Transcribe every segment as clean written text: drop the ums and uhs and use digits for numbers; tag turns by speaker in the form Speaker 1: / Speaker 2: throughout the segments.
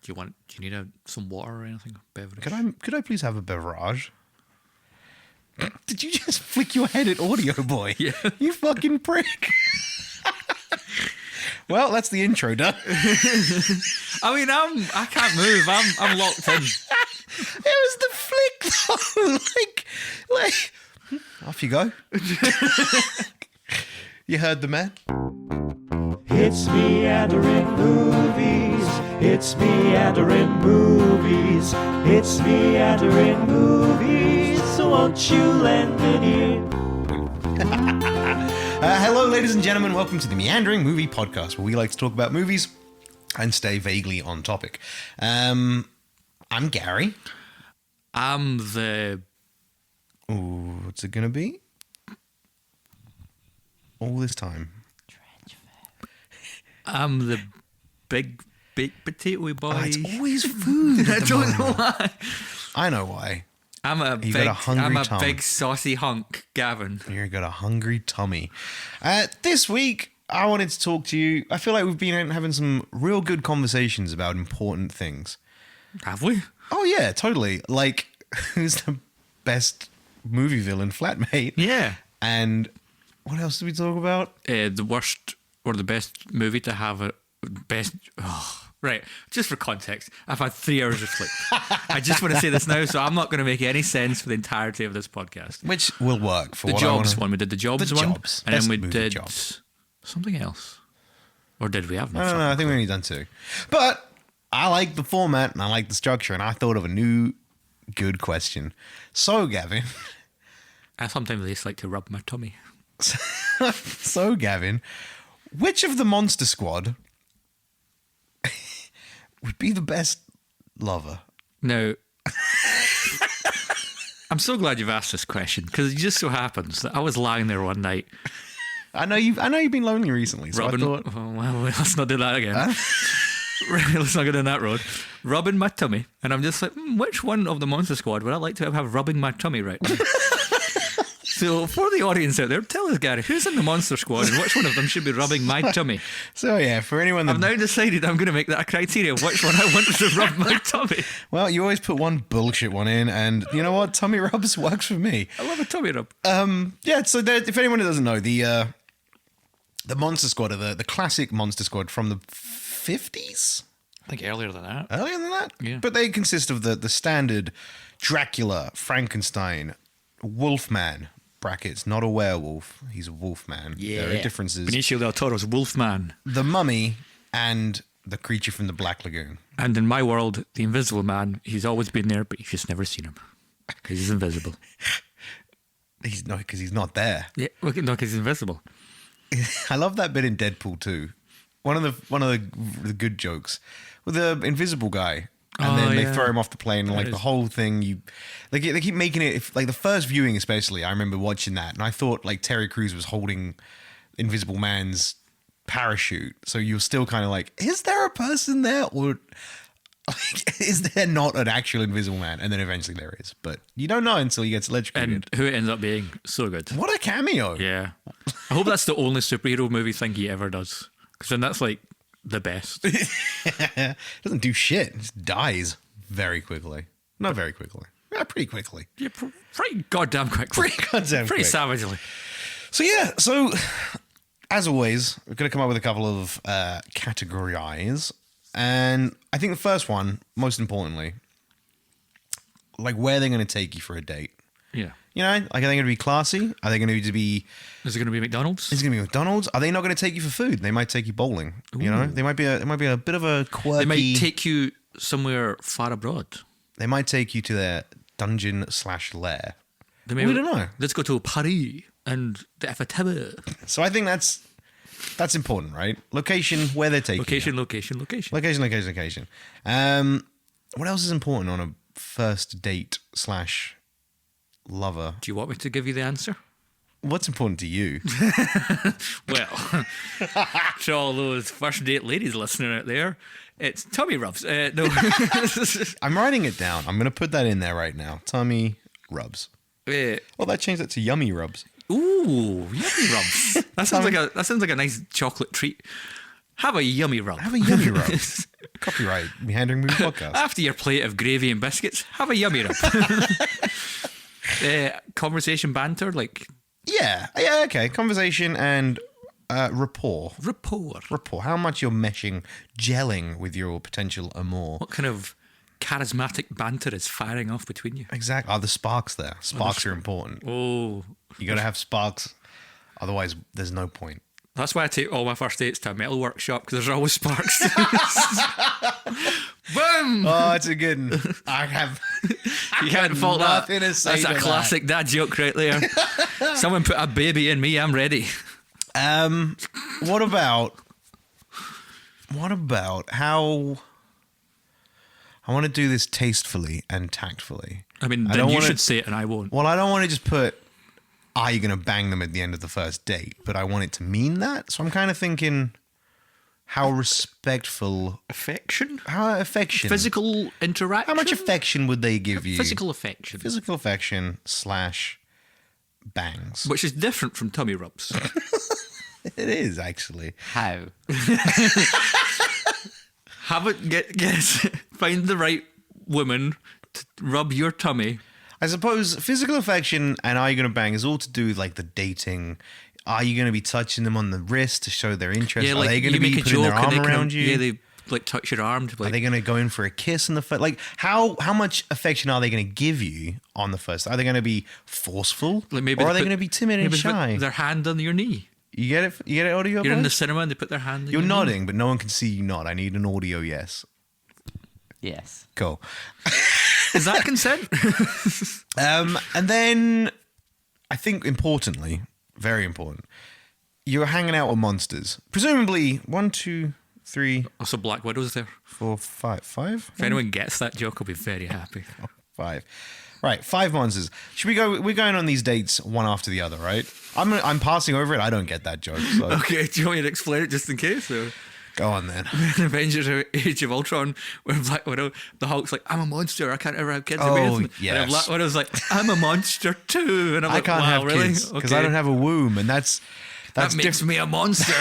Speaker 1: Do you need some water or anything? Beverage?
Speaker 2: Could I please have a beverage? Did you just flick your head at Audio Boy?
Speaker 1: Yeah.
Speaker 2: You fucking prick. Well, that's the intro done.
Speaker 1: I mean, I can't move. I'm locked in.
Speaker 2: It was the flick though. like, off you go. You heard the man.
Speaker 3: It's meandering movies. It's meandering movies. It's meandering movies. So won't you lend an ear?
Speaker 2: Hello, ladies and gentlemen. Welcome to the Meandering Movie Podcast, where we like to talk about movies and stay vaguely on topic. I'm Gary.
Speaker 1: I'm the...
Speaker 2: Ooh, what's it gonna be? All this time.
Speaker 1: I'm the big baked potato boy.
Speaker 2: Oh, it's always food.
Speaker 1: I don't know why.
Speaker 2: I know why.
Speaker 1: I'm a big saucy hunk, Gavin.
Speaker 2: You've got a hungry tummy. This week, I wanted to talk to you. I feel like we've been having some real good conversations about important things.
Speaker 1: Have we?
Speaker 2: Oh, yeah, totally. Like, who's the best movie villain, flatmate?
Speaker 1: Yeah.
Speaker 2: And what else did we talk about?
Speaker 1: The worst or the best movie to have a best... Oh. Right, just for context, I've had 3 hours of sleep. I just want to say this now, so I'm not going to make any sense for the entirety of this podcast.
Speaker 2: Which will work for
Speaker 1: the
Speaker 2: what
Speaker 1: Jobs one. We did the Jobs one,
Speaker 2: Jobs.
Speaker 1: and then we
Speaker 2: Movie
Speaker 1: did
Speaker 2: Jobs.
Speaker 1: something else. Or did we have?
Speaker 2: No, I think we only done 2. But I like the format and I like the structure, and I thought of a new good question. So, Gavin.
Speaker 1: I sometimes just like to rub my tummy.
Speaker 2: So, Gavin, which of the Monster Squad would be the best lover?
Speaker 1: Now, I'm so glad you've asked this question, because it just so happens that I was lying there one night.
Speaker 2: I know you've been lonely recently, so
Speaker 1: rubbing,
Speaker 2: I thought...
Speaker 1: oh, well, let's not do that again. Let's not go down that road. Rubbing my tummy, and I'm just like, which one of the Monster Squad would I like to have rubbing my tummy right now? So for the audience out there, tell us, Gary, who's in the Monster Squad and which one of them should be rubbing my tummy?
Speaker 2: So yeah, for anyone that...
Speaker 1: I've now decided I'm going to make that a criteria of which one I want to rub my tummy.
Speaker 2: Well, you always put one bullshit one in, and you know what? Tummy rubs works for me.
Speaker 1: I love a tummy rub.
Speaker 2: Yeah, so if anyone who doesn't know, the Monster Squad are the classic Monster Squad from the 50s?
Speaker 1: I think earlier than that.
Speaker 2: Earlier than that?
Speaker 1: Yeah.
Speaker 2: But they consist of the standard Dracula, Frankenstein, Wolfman, brackets, not a werewolf, he's a wolfman.
Speaker 1: Yeah.
Speaker 2: There are differences.
Speaker 1: Benicio del Toro's Wolfman.
Speaker 2: The Mummy and the creature from the Black Lagoon.
Speaker 1: And in my world, the Invisible Man, he's always been there, but you've just never seen him. Because he's invisible.
Speaker 2: Because he's not there.
Speaker 1: Yeah, well, no, because he's invisible.
Speaker 2: I love that bit in Deadpool 2. One of the good jokes with the invisible guy. And then they throw him off the plane, and like the whole thing, they keep making it like the first viewing, especially. I remember watching that, and I thought like Terry Crews was holding Invisible Man's parachute, so you're still kind of like, is there a person there, or like, is there not an actual Invisible Man? And then eventually there is, but you don't know until he gets electrocuted.
Speaker 1: And who it ends up being so good.
Speaker 2: What a cameo!
Speaker 1: Yeah, I hope that's the only superhero movie thing he ever does, because then that's like the best.
Speaker 2: Doesn't do shit. It just dies very quickly. Not very quickly. Yeah, pretty quickly.
Speaker 1: Yeah, pretty goddamn quickly. Pretty savagely.
Speaker 2: So yeah, as always, we're going to come up with a couple of categories. And I think the first one, most importantly, like where they're going to take you for a date.
Speaker 1: Yeah.
Speaker 2: You know, like are they going to be classy? Are they going to be...
Speaker 1: Is it going to be McDonald's?
Speaker 2: Is it going to be McDonald's? Are they not going to take you for food? They might take you bowling. Ooh. You know, it might be a bit of a quirky...
Speaker 1: They might take you somewhere far abroad. They
Speaker 2: might take you to their dungeon/lair. We don't know.
Speaker 1: Let's go to Paris and the Eiffel Tower.
Speaker 2: So I think that's important, right? Location, where they're taking you.
Speaker 1: Location.
Speaker 2: What else is important on a first date /lover?
Speaker 1: Do you want me to give you the answer?
Speaker 2: What's important to you?
Speaker 1: Well, to all those first date ladies listening out there, it's tummy rubs. No,
Speaker 2: I'm writing it down. I'm going to put that in there right now. Tummy rubs. Oh, that changed it to yummy rubs.
Speaker 1: Ooh, yummy rubs. That sounds like a nice chocolate treat. have a yummy rub.
Speaker 2: Have a yummy rub. Copyright Meandering Movie Podcast.
Speaker 1: After your plate of gravy and biscuits, have a yummy rub. Conversation banter, like...
Speaker 2: Yeah, okay. Conversation and rapport. Rapport. How much you're meshing, gelling with your potential amour.
Speaker 1: What kind of charismatic banter is firing off between you?
Speaker 2: Exactly. Are the sparks there? Sparks are important.
Speaker 1: Oh.
Speaker 2: You got to have sparks. Otherwise, there's no point.
Speaker 1: That's why I take all my first dates to a metal workshop, because there's always sparks. Boom!
Speaker 2: Oh, it's a good one.
Speaker 1: You can't fault that.
Speaker 2: That's
Speaker 1: a classic dad joke right there. Someone put a baby in me, I'm ready.
Speaker 2: What about how... I want to do this tastefully and tactfully.
Speaker 1: I mean, then you should say it and I won't.
Speaker 2: Well, I don't want to just put, are you going to bang them at the end of the first date? But I want it to mean that. So I'm kind of thinking how respectful...
Speaker 1: Affection?
Speaker 2: How affection.
Speaker 1: Physical interaction?
Speaker 2: How much affection would they give you?
Speaker 1: Physical affection.
Speaker 2: Physical affection / bangs.
Speaker 1: Which is different from tummy rubs.
Speaker 2: It is, actually.
Speaker 1: How? Find the right woman to rub your tummy.
Speaker 2: I suppose physical affection and are you going to bang is all to do with like the dating. Are you going to be touching them on the wrist to show their interest?
Speaker 1: Yeah,
Speaker 2: are they going to be putting their arm around you?
Speaker 1: Yeah, they like touch your arm.
Speaker 2: Are they going to go in for a kiss in the first? Like how much affection are they going to give you on the first? Are they going to be forceful,
Speaker 1: like maybe
Speaker 2: or are they going to be timid and shy?
Speaker 1: Put their hand on your knee.
Speaker 2: You get it? You get it? Audio.
Speaker 1: You're in the cinema and they put their hand.
Speaker 2: You're nodding, but no one can see you nod. I need an audio. Yes.
Speaker 3: Yes.
Speaker 2: Cool.
Speaker 1: Is that consent?
Speaker 2: And then I think importantly, very important, you're hanging out with monsters. Presumably 1, 2, 3.
Speaker 1: Also, Black Widow's there.
Speaker 2: 4, 5. 5?
Speaker 1: If anyone gets that joke, I'll be very happy.
Speaker 2: 5. Right, 5 monsters. Should we go? We're going on these dates one after the other, right? I'm passing over it. I don't get that joke. So.
Speaker 1: Okay, do you want me to explain it just in case? Or?
Speaker 2: Go on then.
Speaker 1: Avengers Age of Ultron, where Black Widow, the Hulk's like, I'm a monster, I can't ever have kids.
Speaker 2: Yes.
Speaker 1: And Black Widow's like, I'm a monster too. And I'm like,
Speaker 2: can't have
Speaker 1: really?
Speaker 2: kids because I don't have a womb, and that
Speaker 1: makes me a monster.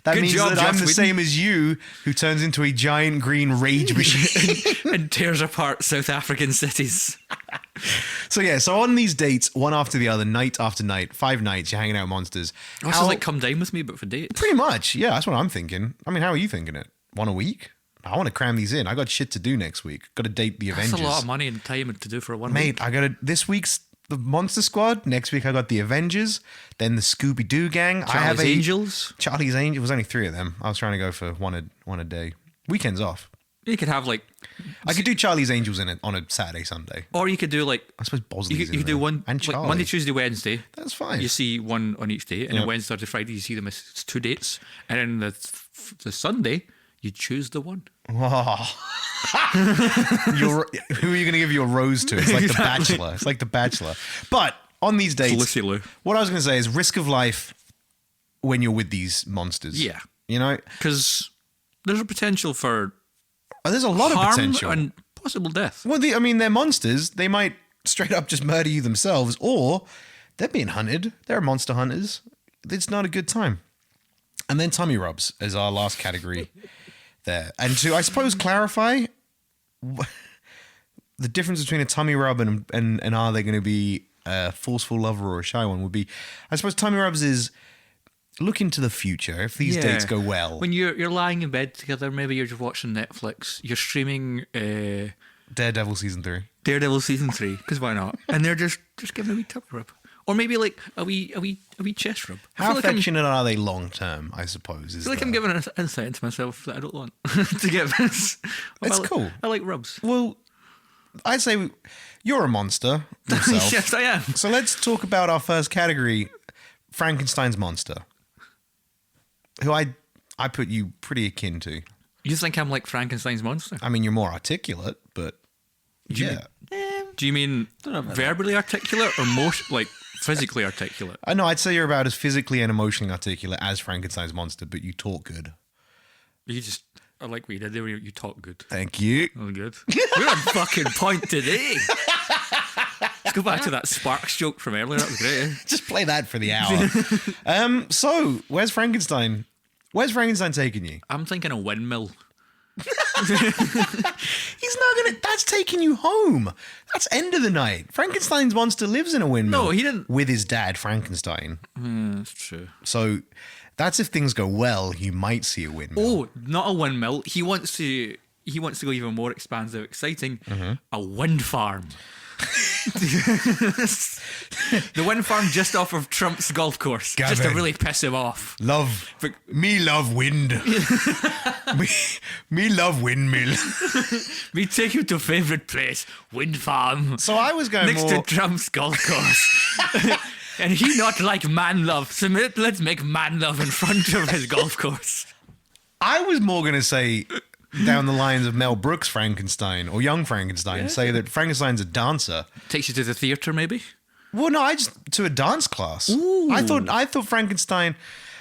Speaker 2: That
Speaker 1: Good
Speaker 2: means
Speaker 1: job,
Speaker 2: that I'm
Speaker 1: Joss
Speaker 2: the
Speaker 1: Whedon.
Speaker 2: same as you, who turns into a giant green rage machine.
Speaker 1: and tears apart South African cities.
Speaker 2: So on these dates, one after the other, night after night, 5 nights, you're hanging out with monsters.
Speaker 1: This is like Come Dine With Me, but for dates.
Speaker 2: Pretty much, yeah, that's what I'm thinking. I mean, how are you thinking it? 1 a week? I want to cram these in. I got shit to do next week. Got to date the Avengers.
Speaker 1: That's a lot of money and time to do for one
Speaker 2: Mate,
Speaker 1: week.
Speaker 2: I got to... This week's the Monster Squad. Next week I got the Avengers. Then the Scooby-Doo gang.
Speaker 1: Angels.
Speaker 2: Charlie's Angels. It was only 3 of them. I was trying to go for one a day. Weekends off.
Speaker 1: You could have like...
Speaker 2: I could do Charlie's Angels in it on a Saturday, Sunday.
Speaker 1: Or you could do like...
Speaker 2: I suppose Bosley's
Speaker 1: You could do one
Speaker 2: and
Speaker 1: like
Speaker 2: Charlie.
Speaker 1: Monday, Tuesday, Wednesday.
Speaker 2: That's fine.
Speaker 1: You see one on each day. And then Wednesday, Thursday, Friday, you see them as 2 dates. And then the Sunday, you choose the one.
Speaker 2: Oh. Who are you going to give your rose to? It's like The Bachelor. It's like The Bachelor. But on these dates,
Speaker 1: Felicity Lou.
Speaker 2: what I was going to say is risk of life when you're with these monsters.
Speaker 1: Yeah.
Speaker 2: You know?
Speaker 1: Because there's a potential for
Speaker 2: There's a lot of
Speaker 1: harm
Speaker 2: potential.
Speaker 1: and possible death.
Speaker 2: Well, they're monsters. They might straight up just murder you themselves, or they're being hunted. They're monster hunters. It's not a good time. And then tummy rubs is our last category there. And to, I suppose, clarify the difference between a tummy rub and are they going to be a forceful lover or a shy one would be, I suppose tummy rubs is look into the future. If these dates go well.
Speaker 1: When you're lying in bed together, maybe you're just watching Netflix, you're streaming
Speaker 2: Daredevil season 3.
Speaker 1: Daredevil season 3, because why not? And they're just giving a wee tummy rub. Or maybe like a wee chest rub.
Speaker 2: How affectionate are they long term, I suppose?
Speaker 1: I feel like I'm giving an insight into myself that I don't want to give.
Speaker 2: It's cool.
Speaker 1: I like rubs.
Speaker 2: Well, I'd say you're a monster yourself.
Speaker 1: Yes, I am.
Speaker 2: So let's talk about our first category, Frankenstein's monster, who I put you pretty akin to.
Speaker 1: You think I'm like Frankenstein's monster?
Speaker 2: I mean, you're more articulate, but yeah.
Speaker 1: Do you mean verbally articulate or like physically articulate?
Speaker 2: I know, I'd say you're about as physically and emotionally articulate as Frankenstein's monster, but you talk good.
Speaker 1: I like what you did there. You talk good.
Speaker 2: Thank you.
Speaker 1: Oh, good. We're on fucking point today. Let's go back to that Sparks joke from earlier. That was great.
Speaker 2: Just play that for the hour. So, where's Frankenstein? Where's Frankenstein taking you?
Speaker 1: I'm thinking a windmill.
Speaker 2: He's not gonna. That's taking you home. That's end of the night. Frankenstein's monster lives in a windmill.
Speaker 1: No, he didn't.
Speaker 2: With his dad, Frankenstein.
Speaker 1: That's true.
Speaker 2: So that's if things go well. You might see a windmill.
Speaker 1: Oh, not a windmill. He wants to go even more expansive, exciting. A wind farm. The wind farm just off of Trump's golf course, just to
Speaker 2: Gavin.
Speaker 1: really piss him off.
Speaker 2: Love wind. me love windmill.
Speaker 1: We take you to favourite place, wind farm,
Speaker 2: So I was going
Speaker 1: next
Speaker 2: more.
Speaker 1: to Trump's golf course. And he not like man love, so let's make man love in front of his golf course.
Speaker 2: I was more going to say down the lines of Mel Brooks' Frankenstein or Young Frankenstein. Say that Frankenstein's a dancer.
Speaker 1: Takes you to the theatre, maybe.
Speaker 2: Well, no, I just to a dance class. I thought Frankenstein,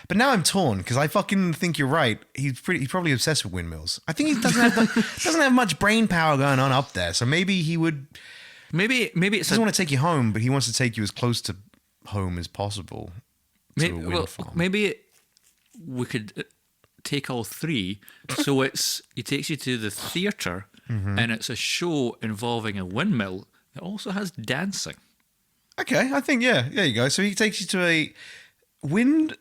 Speaker 2: but now I'm torn because I fucking think you're right. He's probably obsessed with windmills. I think he doesn't have much brain power going on up there. So maybe he would.
Speaker 1: Maybe
Speaker 2: He
Speaker 1: it's
Speaker 2: doesn't want to take you home, but he wants to take you as close to home as possible. To a wind farm.
Speaker 1: maybe we could take all three. So he takes you to the theatre, and it's a show involving a windmill that also has dancing.
Speaker 2: Okay, I think there you go. So he takes you to a windmill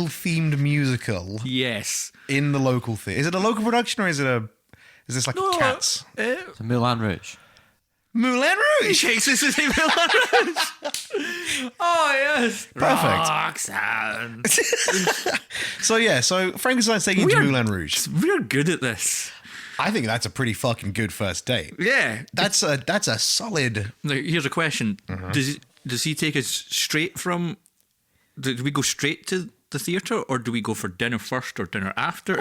Speaker 2: themed musical
Speaker 1: Yes.
Speaker 2: in the local theatre. Is it a local production or is this like Cats?
Speaker 3: It's a Moulin Rouge.
Speaker 2: Moulin
Speaker 1: He
Speaker 2: Rouge.
Speaker 1: shakes his head. Oh yes,
Speaker 2: Perfect.
Speaker 1: Roxanne.
Speaker 2: So Frankenstein's taking you to Moulin Rouge.
Speaker 1: We're good at this.
Speaker 2: I think that's a pretty fucking good first date.
Speaker 1: Yeah.
Speaker 2: That's a solid.
Speaker 1: Now, here's a question: Does he take us straight from? Do we go straight to the theatre, or do we go for dinner first or dinner after?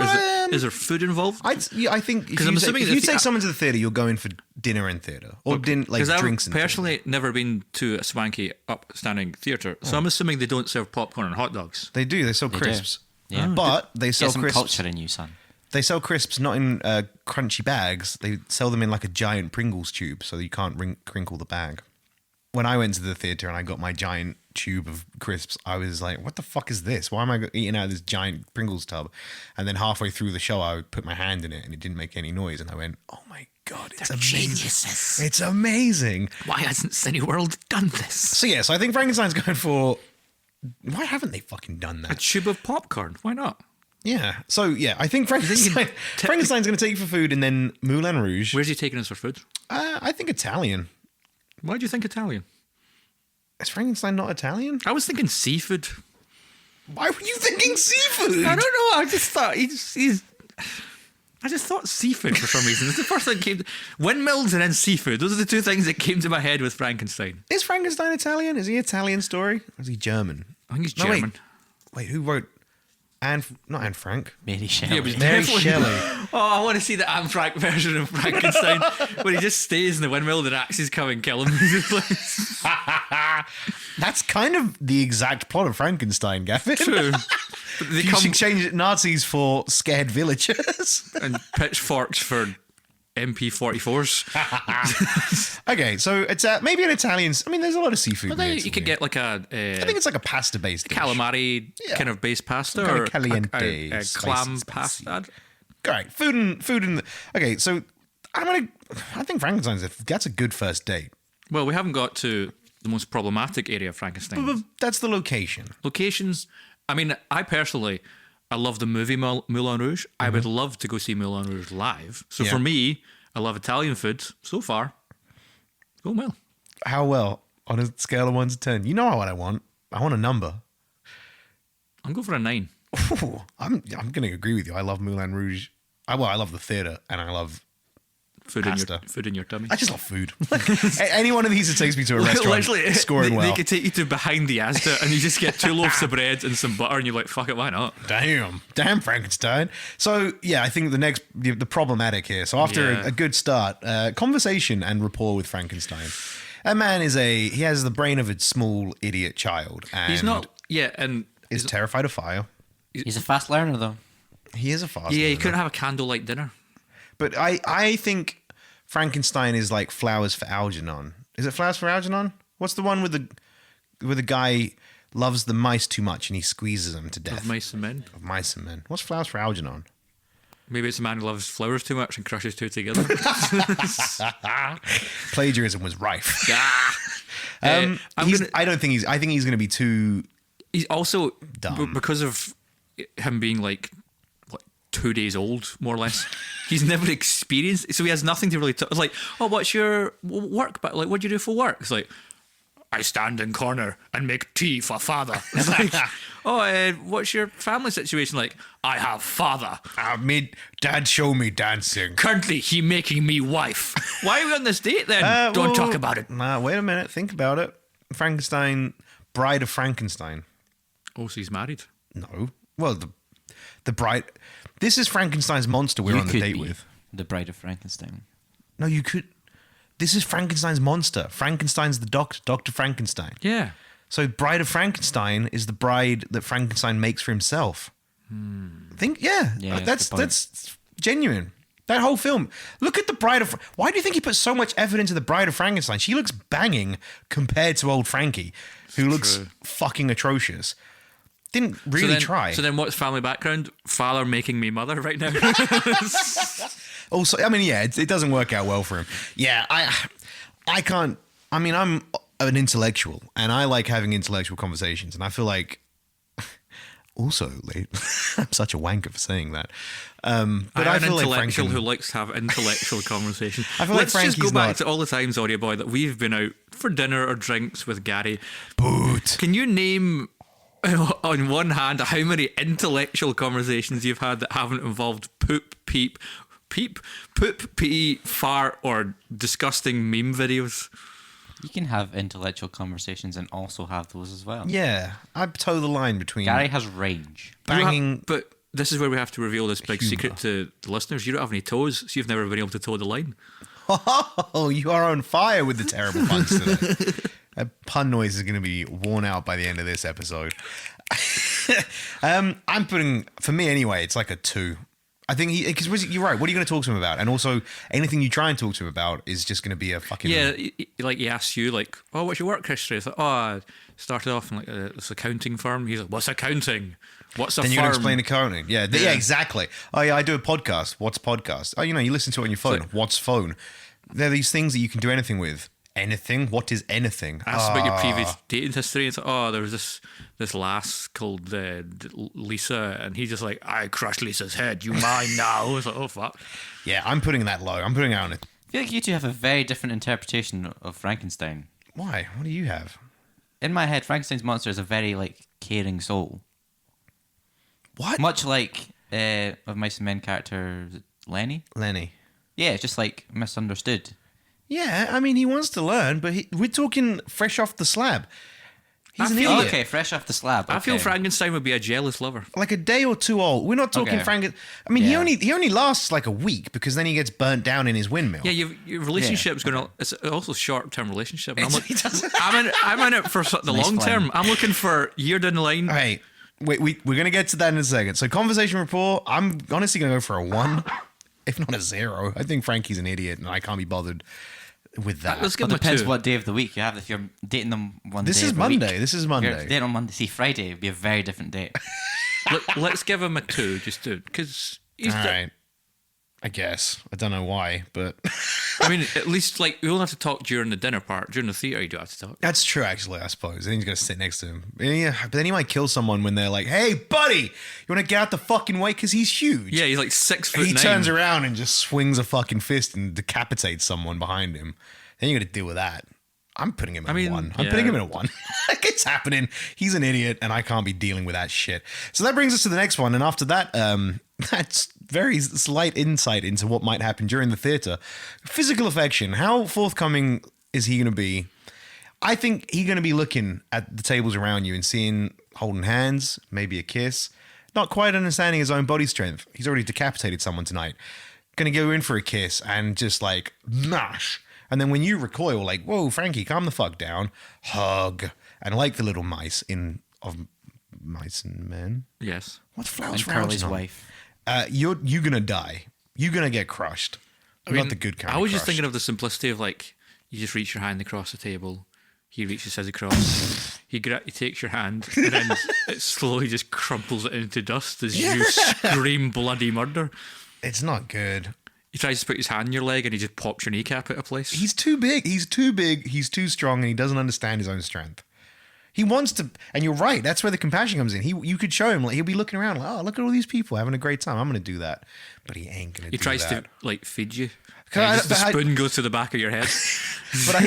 Speaker 1: Is there food involved?
Speaker 2: I think if
Speaker 1: 'Cause I'm
Speaker 2: you
Speaker 1: assuming
Speaker 2: if you
Speaker 1: that
Speaker 2: take someone to the theatre, you're going for dinner and theatre or
Speaker 1: Because I've
Speaker 2: drinks and
Speaker 1: personally never been to a swanky upstanding theatre, so I'm assuming they don't serve popcorn and hot dogs.
Speaker 2: They do. They sell crisps.
Speaker 3: Yeah.
Speaker 2: But they sell
Speaker 3: Get some
Speaker 2: crisps.
Speaker 3: culture in you, son.
Speaker 2: They sell crisps not in crunchy bags. They sell them in like a giant Pringles tube, so you can't crinkle the bag. When I went to the theatre and I got my giant tube of crisps, I was like, what the fuck is this? Why am I eating out of this giant Pringles tub? And then halfway through the show, I put my hand in it and it didn't make any noise. And I went, oh my God, it's amazing.
Speaker 1: Geniuses.
Speaker 2: It's amazing.
Speaker 1: Why hasn't Cineworld done this?
Speaker 2: So yeah, so I think Frankenstein's going for... Why haven't they fucking done
Speaker 1: A
Speaker 2: that?
Speaker 1: tube of popcorn. Why not?
Speaker 2: Yeah. So yeah, I think Frankenstein's going to take you for food and then Moulin Rouge.
Speaker 1: Where's he taking us for food?
Speaker 2: I think Italian.
Speaker 1: Why do you think Italian?
Speaker 2: Is Frankenstein not Italian?
Speaker 1: I was thinking seafood.
Speaker 2: Why were you thinking seafood?
Speaker 1: I don't know. I just thought I just thought seafood for some reason. It's the first thing that came to... Windmills and then seafood. Those are the two things that came to my head with Frankenstein.
Speaker 2: Is Frankenstein Italian? Is he Italian story? Or is he German?
Speaker 1: I think he's
Speaker 2: No,
Speaker 1: German.
Speaker 2: Wait, who wrote not Anne Frank?
Speaker 3: Mary Shelley.
Speaker 1: Yeah, it was
Speaker 2: Mary
Speaker 1: definitely-
Speaker 2: Shelley.
Speaker 1: Oh, I want to see the Anne Frank version of Frankenstein where he just stays in the windmill and the Nazis come and kill him.
Speaker 2: That's kind of the exact plot of Frankenstein, Gavin.
Speaker 1: True. But they
Speaker 2: You
Speaker 1: come
Speaker 2: should change Nazis for scared villagers.
Speaker 1: and pitchforks for MP44s.
Speaker 2: Okay, so it's maybe an Italian. I mean, there's a lot of seafood.
Speaker 1: But
Speaker 2: in
Speaker 1: then
Speaker 2: Italy.
Speaker 1: you could get like
Speaker 2: I think it's like a pasta-based dish.
Speaker 1: calamari
Speaker 2: Yeah.
Speaker 1: kind of based pasta
Speaker 2: Kind of
Speaker 1: or
Speaker 2: caliente,
Speaker 1: a
Speaker 2: spicy,
Speaker 1: clam
Speaker 2: spicy.
Speaker 1: pasta.
Speaker 2: All right, food and. Okay, so I think Frankenstein's that's a good first date.
Speaker 1: Well, we haven't got to the most problematic area of Frankenstein.
Speaker 2: But that's the location.
Speaker 1: Locations. I mean, I love the movie Moulin Rouge. I would love to go see Moulin Rouge live. So
Speaker 2: Yeah.
Speaker 1: for me, I love Italian food so far. Going well.
Speaker 2: How well on a scale of 1 to 10? You know what I want. I want a number.
Speaker 1: I'm going for a 9.
Speaker 2: Ooh, I'm going to agree with you. I love Moulin Rouge. I love the theatre and I love
Speaker 1: Food
Speaker 2: pasta.
Speaker 1: in your tummy.
Speaker 2: I just love food. Any one of these that takes me to a restaurant,
Speaker 1: Literally,
Speaker 2: scoring
Speaker 1: they
Speaker 2: well.
Speaker 1: could take you to behind the Asda and you just get 2 loaves of bread and some butter and you're like, fuck it, why not?
Speaker 2: Damn Frankenstein. So yeah, I think the problematic here. So after
Speaker 1: Yeah.
Speaker 2: a good start, conversation and rapport with Frankenstein. That man he has the brain of a small idiot child, and
Speaker 1: He's not, and
Speaker 2: is terrified of fire.
Speaker 3: He's a fast learner, though.
Speaker 2: He is a fast.
Speaker 1: yeah, he
Speaker 2: learner.
Speaker 1: couldn't have a candlelight dinner.
Speaker 2: But I think Frankenstein is like Flowers for Algernon. Is it Flowers for Algernon? What's the one with the guy loves the mice too much and he squeezes them to death.
Speaker 1: Of mice and men.
Speaker 2: Of mice and men. What's flowers for Algernon?
Speaker 1: Maybe it's a man who loves flowers too much and crushes two together.
Speaker 2: Plagiarism was rife.
Speaker 1: I
Speaker 2: think he's going to be too.
Speaker 1: He's also
Speaker 2: dumb.
Speaker 1: Because of him being like 2 days old, more or less. He's never experienced, so he has nothing to really talk. It's like, oh, what's your work? But like, what do you do for work? It's like, I stand in corner and make tea for father. It's like, oh, what's your family situation like? I have father.
Speaker 2: Dad show me dancing.
Speaker 1: Currently, he making me wife. Why are we on this date then? Don't talk about it.
Speaker 2: Nah, wait a minute. Think about it. Frankenstein, Bride of Frankenstein.
Speaker 1: Oh, so he's married?
Speaker 2: No. Well, the bride. This is Frankenstein's monster we're on the date with.
Speaker 3: The Bride of Frankenstein.
Speaker 2: No, you could. This is Frankenstein's monster. Frankenstein's the doctor, Dr. Frankenstein.
Speaker 1: Yeah.
Speaker 2: So Bride of Frankenstein is the bride that Frankenstein makes for himself. Yeah, that's genuine. That whole film. Look at the Bride of... Why do you think he put so much effort into the Bride of Frankenstein? She looks banging compared to old Frankie, who looks fucking atrocious. Didn't really try.
Speaker 1: So then what's family background? Father making me mother right now.
Speaker 2: Also, I mean, yeah, it doesn't work out well for him. Yeah, I can't... I mean, I'm an intellectual, and I like having intellectual conversations, and I feel like... Also, I'm such a wanker for saying that. But I feel like
Speaker 1: intellectual who likes to have intellectual conversations.
Speaker 2: I feel
Speaker 1: Let's
Speaker 2: like
Speaker 1: just
Speaker 2: Frankie's
Speaker 1: go back to all the times, Audio Boy, that we've been out for dinner or drinks with Gary.
Speaker 2: Boot.
Speaker 1: Can you name... on one hand, how many intellectual conversations you've had that haven't involved poop, pee, fart, or disgusting meme videos?
Speaker 3: You can have intellectual conversations and also have those as well.
Speaker 2: Yeah, I toe the line between...
Speaker 3: Gary has range.
Speaker 2: Banging...
Speaker 1: But this is where we have to reveal this big secret to the listeners. You don't have any toes, so you've never been able to toe the line.
Speaker 2: Oh, you are on fire with the terrible puns today. That pun noise is going to be worn out by the end of this episode. I'm putting, for me anyway, it's like a 2. I think because you're right. What are you going to talk to him about? And also, anything you try and talk to him about is just going to be a fucking...
Speaker 1: Yeah, like he asks you, like, oh, what's your work history? It's like, oh, I started off in like this accounting firm. He's like, what's accounting? What's a firm?
Speaker 2: Then you're going to explain accounting. Yeah, exactly. Oh, yeah, I do a podcast. What's podcast? Oh, you listen to it on your phone.
Speaker 1: Like,
Speaker 2: what's phone? They're these things that you can do anything with. Anything? What is anything?
Speaker 1: Ask about your previous dating history. It's like, oh, there was this lass called Lisa, and he's just like, I crushed Lisa's head. You mine now. It's like, oh, fuck.
Speaker 2: Yeah, I'm putting that low. I'm putting it on it.
Speaker 3: I feel like you two have a very different interpretation of Frankenstein.
Speaker 2: Why? What do you have?
Speaker 3: In my head, Frankenstein's monster is a very, caring soul.
Speaker 2: What?
Speaker 3: Much like of Mice and Men character, Lenny. Yeah, it's just, misunderstood.
Speaker 2: Yeah, I mean, he wants to learn, but we're talking fresh off the slab. He's an idiot.
Speaker 3: Okay, fresh off the slab. Okay.
Speaker 1: I feel Frankenstein would be a jealous lover.
Speaker 2: Like a day or two old. We're not talking Frankenstein. I mean, he only lasts like a week because then he gets burnt down in his windmill.
Speaker 1: Yeah, your relationship's going to... It's also a short-term relationship. I'm in it for the long term. I'm looking for year down the line.
Speaker 2: Hey, wait, we're going to get to that in a second. So conversation rapport, I'm honestly going to go for a 1, if not a 0. I think Frankie's an idiot and I can't be bothered with that.
Speaker 1: Let's give
Speaker 3: him depends
Speaker 1: 2.
Speaker 3: what day of the week you have. If you're dating them one
Speaker 2: this
Speaker 3: day
Speaker 2: is
Speaker 3: of
Speaker 2: Monday.
Speaker 3: the week,
Speaker 2: This is Monday.
Speaker 3: If you're dating on Monday. See, Friday would be a very different date.
Speaker 1: Let's give him a 2, just to... Because he's...
Speaker 2: All right. I guess. I don't know why, but...
Speaker 1: I mean, at least, we don't have to talk during the dinner part. During the theatre, you do have to talk.
Speaker 2: That's true, actually, I suppose. Then he's going to sit next to him. Yeah, but then he might kill someone when they're like, hey, buddy, you want to get out the fucking way? Because he's huge.
Speaker 1: Yeah, he's like 6'9".
Speaker 2: And he turns around and just swings a fucking fist and decapitates someone behind him. Then you're going to deal with that. I'm putting him at a 1. I'm putting him in a 1. Like, it's happening. He's an idiot, and I can't be dealing with that shit. So that brings us to the next one. And after that, that's very slight insight into what might happen during the theatre. Physical affection. How forthcoming is he going to be? I think he's going to be looking at the tables around you and seeing holding hands, maybe a kiss. Not quite understanding his own body strength. He's already decapitated someone tonight. Going to go in for a kiss and just mash. And then when you recoil, whoa, Frankie, calm the fuck down. Hug. And like the little mice of Mice and Men.
Speaker 1: Yes.
Speaker 2: What's flowers for
Speaker 3: Curly's
Speaker 2: Algernon?
Speaker 3: wife.
Speaker 2: You're going to die. You're going to get crushed. Not the good kind
Speaker 1: I was
Speaker 2: of
Speaker 1: just
Speaker 2: crushed.
Speaker 1: thinking of the simplicity of, you just reach your hand across the table, He reaches his across. He takes your hand, and then it slowly just crumples it into dust as you scream bloody murder.
Speaker 2: It's not good.
Speaker 1: He tries to put his hand in your leg, and he just pops your kneecap out of place.
Speaker 2: He's too big. He's too big. He's too strong, and he doesn't understand his own strength. He wants to, and you're right. That's where the compassion comes in. You could show him, like, he'll be looking around like, oh, look at all these people having a great time. I'm going to do that, but he ain't going to.
Speaker 1: He tries to like feed you.
Speaker 2: The
Speaker 1: spoon goes to the back of your head.
Speaker 2: But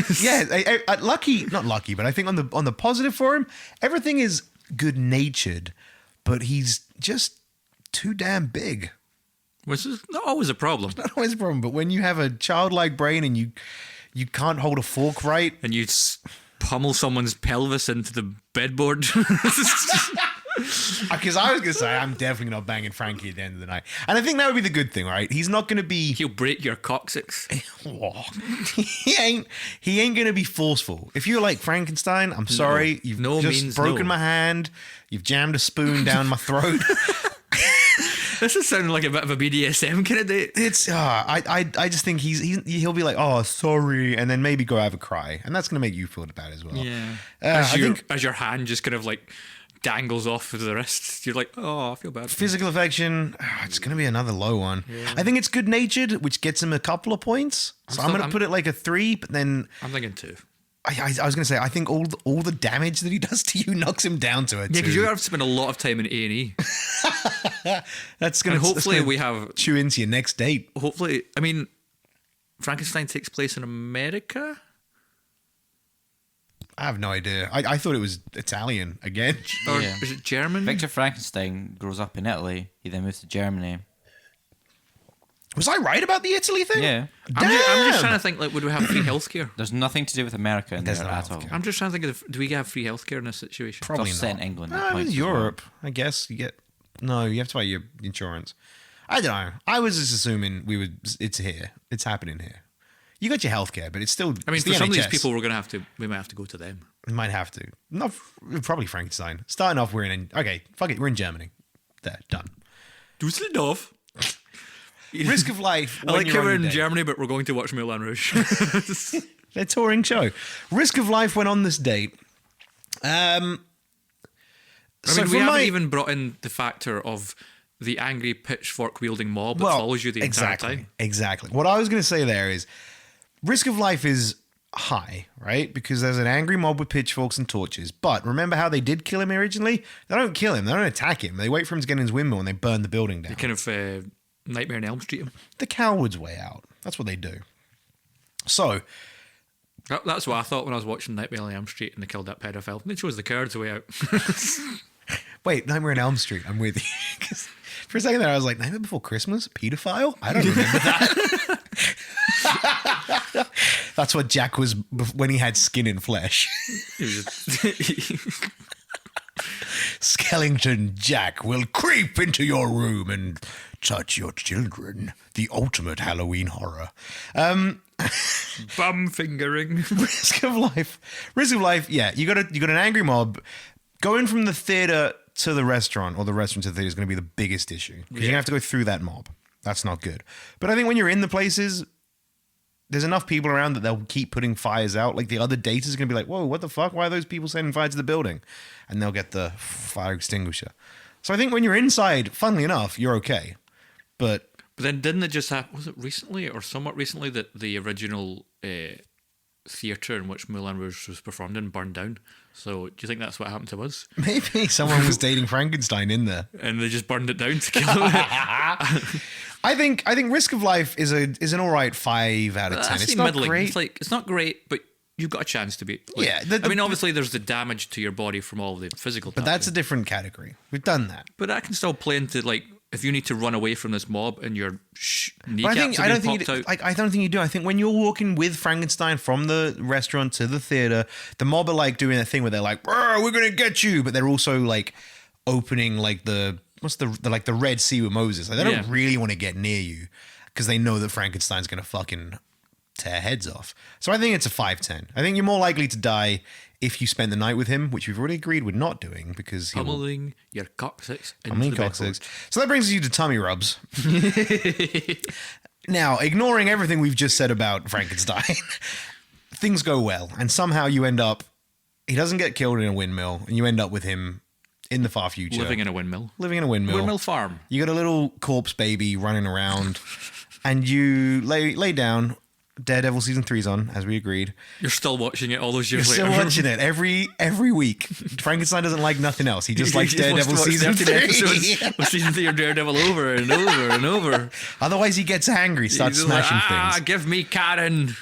Speaker 2: not lucky, but I think on the positive for him, everything is good natured, but he's just too damn big.
Speaker 1: Which is not always a problem.
Speaker 2: It's not always a problem, but when you have a childlike brain and you can't hold a fork right,
Speaker 1: and you pummel someone's pelvis into the bedboard.
Speaker 2: Because I was going to say, I'm definitely not banging Frankie at the end of the night. And I think that would be the good thing, right? He's not going to be...
Speaker 1: He'll break your coccyx.
Speaker 2: He ain't going to be forceful. If you're like Frankenstein, I'm sorry. You've just broken my hand. You've jammed a spoon down my throat.
Speaker 1: This is sounding like a bit of a BDSM kind of date.
Speaker 2: It's I just think he'll be like, oh, sorry, and then maybe go have a cry, and that's gonna make you feel bad as well.
Speaker 1: Yeah. As your hand just kind of like dangles off to the wrist, you're like, oh, I feel bad.
Speaker 2: Physical affection, it's gonna be another low one. Yeah. I think it's good natured, which gets him a couple of points. I'm gonna put it like a 3, but then
Speaker 1: I'm thinking 2.
Speaker 2: I was going to say, I think all the damage that he does to you knocks him down to it.
Speaker 1: Yeah, because you have to spend a lot of time in A&E.
Speaker 2: That's going to
Speaker 1: hopefully we have
Speaker 2: chew into your next date.
Speaker 1: Hopefully, I mean, Frankenstein takes place in America.
Speaker 2: I have no idea. I thought it was Italian again.
Speaker 1: Or is it German?
Speaker 3: Victor Frankenstein grows up in Italy. He then moves to Germany.
Speaker 2: Was I right about the Italy thing?
Speaker 3: Yeah.
Speaker 1: I'm just trying to think, like, would we have free healthcare?
Speaker 3: There's nothing to do with America in there at all.
Speaker 1: I'm just trying to think of, do we have free healthcare in this situation?
Speaker 3: Probably not. Set in England.
Speaker 2: In Europe, I guess. You have to buy your insurance. I don't know. I was just assuming it's here. It's happening here. You got your healthcare, but it's still.
Speaker 1: I mean, for some of these people, we might have to go to them.
Speaker 2: We might have to. Not probably Frankenstein. Starting off, we're in Germany. There, done.
Speaker 1: Dusseldorf.
Speaker 2: Risk of life.
Speaker 1: I like how we're in Germany, but we're going to watch Moulin Rouge.
Speaker 2: Their touring show. Risk of life went on this date.
Speaker 1: We haven't even brought in the factor of the angry pitchfork wielding mob that follows you the entire time.
Speaker 2: Exactly. What I was going to say there is risk of life is high, right? Because there's an angry mob with pitchforks and torches. But remember how they did kill him originally? They don't kill him. They don't attack him. They wait for him to get in his windmill and they burn the building down.
Speaker 1: They kind of Nightmare on Elm Street him.
Speaker 2: The coward's way out. That's what they do. So...
Speaker 1: That's what I thought when I was watching Nightmare on Elm Street and they killed that pedophile. They chose the coward's way out.
Speaker 2: Wait, Nightmare on Elm Street. I'm with you. For a second there, I was like, Nightmare Before Christmas? Pedophile? I don't remember that. That's what Jack was when he had skin and flesh. Skellington Jack will creep into your room and touch your children. The ultimate Halloween horror.
Speaker 1: Bum fingering.
Speaker 2: Risk of life. Yeah, you got an angry mob. Going from the theater to the restaurant, or the restaurant to the theater, is going to be the biggest issue because you're going to have to go through that mob. That's not good. But I think when you're in the places, there's enough people around that they'll keep putting fires out. Like the other daters are going to be like, whoa, what the fuck? Why are those people setting fire to the building? And they'll get the fire extinguisher. So I think when you're inside, funnily enough, you're okay. But
Speaker 1: then didn't it just happen, was it recently or somewhat recently that the original theatre in which Moulin Rouge was performed in burned down? So do you think that's what happened to us?
Speaker 2: Maybe someone was dating Frankenstein in there.
Speaker 1: And they just burned it down to kill him.
Speaker 2: I think Risk of Life is an all right 5 out of 10. It's not
Speaker 1: middling.
Speaker 2: Great.
Speaker 1: It's not great, but you've got a chance to beat.
Speaker 2: Yeah.
Speaker 1: Obviously there's the damage to your body from all the physical
Speaker 2: But that's a different category. We've done that.
Speaker 1: But that can still play into, like, if you need to run away from this mob and your kneecaps
Speaker 2: I don't think you do. I think when you're walking with Frankenstein from the restaurant to the theater, the mob are like doing a thing where they're like, we're going to get you. But they're also like opening like the Red Sea with Moses. Like, they don't really want to get near you because they know that Frankenstein's going to fucking tear heads off. So I think it's a 5-10. I think you're more likely to die if you spend the night with him, which we've already agreed we're not doing because
Speaker 1: pummeling your coccyx into the coccyx.
Speaker 2: So that brings you to tummy rubs. Now, ignoring everything we've just said about Frankenstein, things go well, and somehow you end up he doesn't get killed in a windmill, and you end up with him in the far future.
Speaker 1: Living in a windmill.
Speaker 2: Windmill
Speaker 1: farm.
Speaker 2: You got a little corpse baby running around, and you lay down. Daredevil season 3's on, as we agreed.
Speaker 1: You're still watching it all those years
Speaker 2: You're
Speaker 1: later.
Speaker 2: still watching it every week. Frankenstein doesn't like nothing else. He just likes Daredevil season 3.
Speaker 1: Of season 3 of Daredevil over and over and over.
Speaker 2: Otherwise, he gets angry, starts smashing things.
Speaker 1: Give me Karen.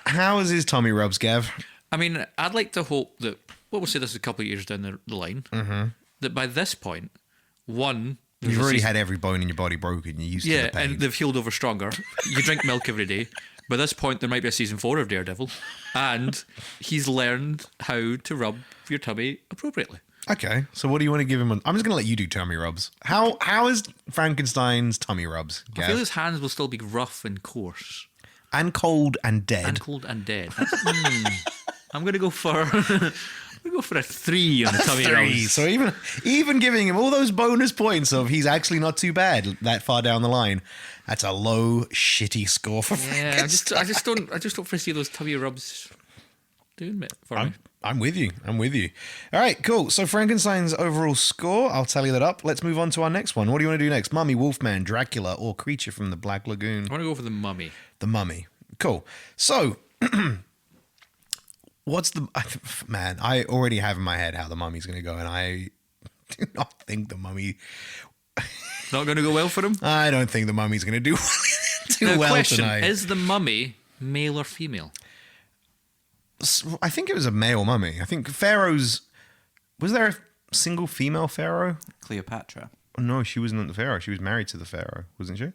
Speaker 2: How is his tummy rubs, Gav?
Speaker 1: I mean, I'd like to hope that, we'll say this a couple of years down the line, that by this point,
Speaker 2: you've already had every bone in your body broken. You're used to the pain.
Speaker 1: And they've healed over stronger. You drink milk every day. By this point, there might be a season 4 of Daredevil, and he's learned how to rub your tummy appropriately.
Speaker 2: Okay, so what do you want to give him? I'm just going to let you do tummy rubs. How is Frankenstein's tummy rubs, Gav?
Speaker 1: I feel his hands will still be rough and coarse.
Speaker 2: And cold and dead.
Speaker 1: I'm going to go for... We go for a 3 on the tummy rubs.
Speaker 2: So even giving him all those bonus points of he's actually not too bad that far down the line, that's a low shitty score for Frankenstein.
Speaker 1: I just don't foresee those tummy rubs doing it for me.
Speaker 2: I'm with you. All right, cool. So Frankenstein's overall score, I'll tally that up. Let's move on to our next one. What do you want to do next? Mummy, Wolfman, Dracula, or Creature from the Black Lagoon?
Speaker 1: I want to go for the Mummy.
Speaker 2: The Mummy. Cool. So what's the... Man, I already have in my head how the Mummy's going to go, and I do not think the Mummy...
Speaker 1: Not going to go well for him?
Speaker 2: I don't think the Mummy's going to do well
Speaker 1: question,
Speaker 2: tonight.
Speaker 1: Is the Mummy male or female?
Speaker 2: I think it was a male mummy. I think Pharaoh's... Was there a single female Pharaoh?
Speaker 3: Cleopatra.
Speaker 2: Oh, no, she wasn't the Pharaoh. She was married to the Pharaoh, wasn't she?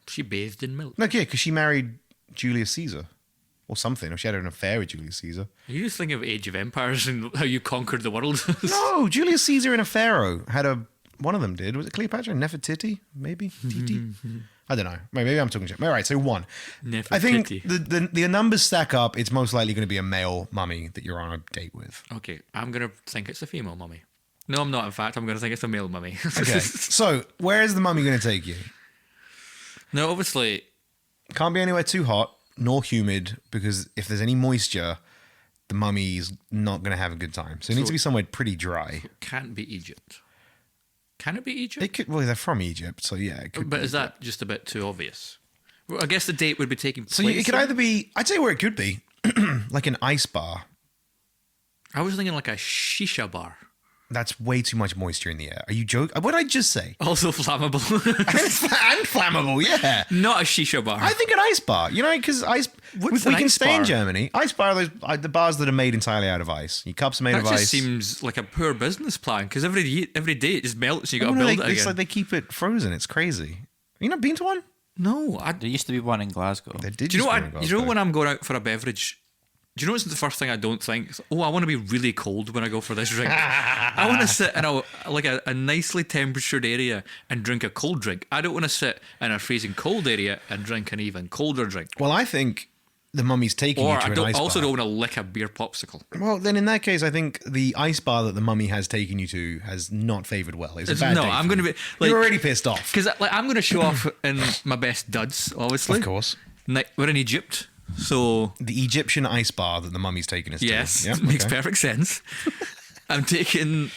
Speaker 1: She bathed in milk.
Speaker 2: No, yeah, because she married Julius Caesar. Or something. Or she had an affair with Julius Caesar.
Speaker 1: You just think of Age of Empires and how you conquered the world.
Speaker 2: No, Julius Caesar and a Pharaoh had a... One of them did. Was it Cleopatra? Nefertiti? Maybe? Titi? I don't know. Maybe I'm talking shit. All right, so 1.
Speaker 1: Nefertiti.
Speaker 2: I think the numbers stack up. It's most likely going to be a male mummy that you're on a date with.
Speaker 1: Okay, I'm going to think it's a female mummy. No, I'm not, in fact. I'm going to think it's a male mummy.
Speaker 2: Okay, so where is the mummy going to take you?
Speaker 1: No, obviously...
Speaker 2: Can't be anywhere too hot, nor humid, because if there's any moisture, the mummy's not going to have a good time. So it needs to be somewhere pretty dry.
Speaker 1: It can't be Egypt. Can it be Egypt?
Speaker 2: It could. Well, they're from Egypt, so yeah. It could
Speaker 1: but is that just a bit too obvious? Well, I guess the date would be taking place.
Speaker 2: So it could either be... I'd say where it could be. Like an ice bar.
Speaker 1: I was thinking like a shisha bar.
Speaker 2: That's way too much moisture in the air. Are you joking? What did I just say?
Speaker 1: Also flammable.
Speaker 2: And flammable, yeah.
Speaker 1: Not a shisha bar.
Speaker 2: I think an ice bar. You know, because we can stay in Germany. Ice bar are the bars that are made entirely out of ice. Your cups are made of ice.
Speaker 1: That just seems like a poor business plan, because every day it just melts and you got to build it again.
Speaker 2: It's like they keep it frozen. It's crazy. You not been to one?
Speaker 1: No.
Speaker 3: There used to be one in Glasgow.
Speaker 2: There did.
Speaker 1: Do you know what? You know when I'm going out for a beverage, do you know what's the first thing I don't think? Oh, I want to be really cold when I go for this drink. I want to sit in a nicely temperatured area and drink a cold drink. I don't want to sit in a freezing cold area and drink an even colder drink.
Speaker 2: Well, I think the mummy's taking you to an ice bar.
Speaker 1: I also don't want to lick a beer popsicle.
Speaker 2: Well, then in that case, I think the ice bar that the mummy has taken you to has not favoured well. It's a bad date.
Speaker 1: I'm going to be... Like,
Speaker 2: you're already pissed off.
Speaker 1: Because I'm going to show off in my best duds, obviously.
Speaker 2: Of course.
Speaker 1: We're in Egypt. So
Speaker 2: the Egyptian ice bar that the mummy's taken us to.
Speaker 1: Yes, makes perfect sense. I'm taking...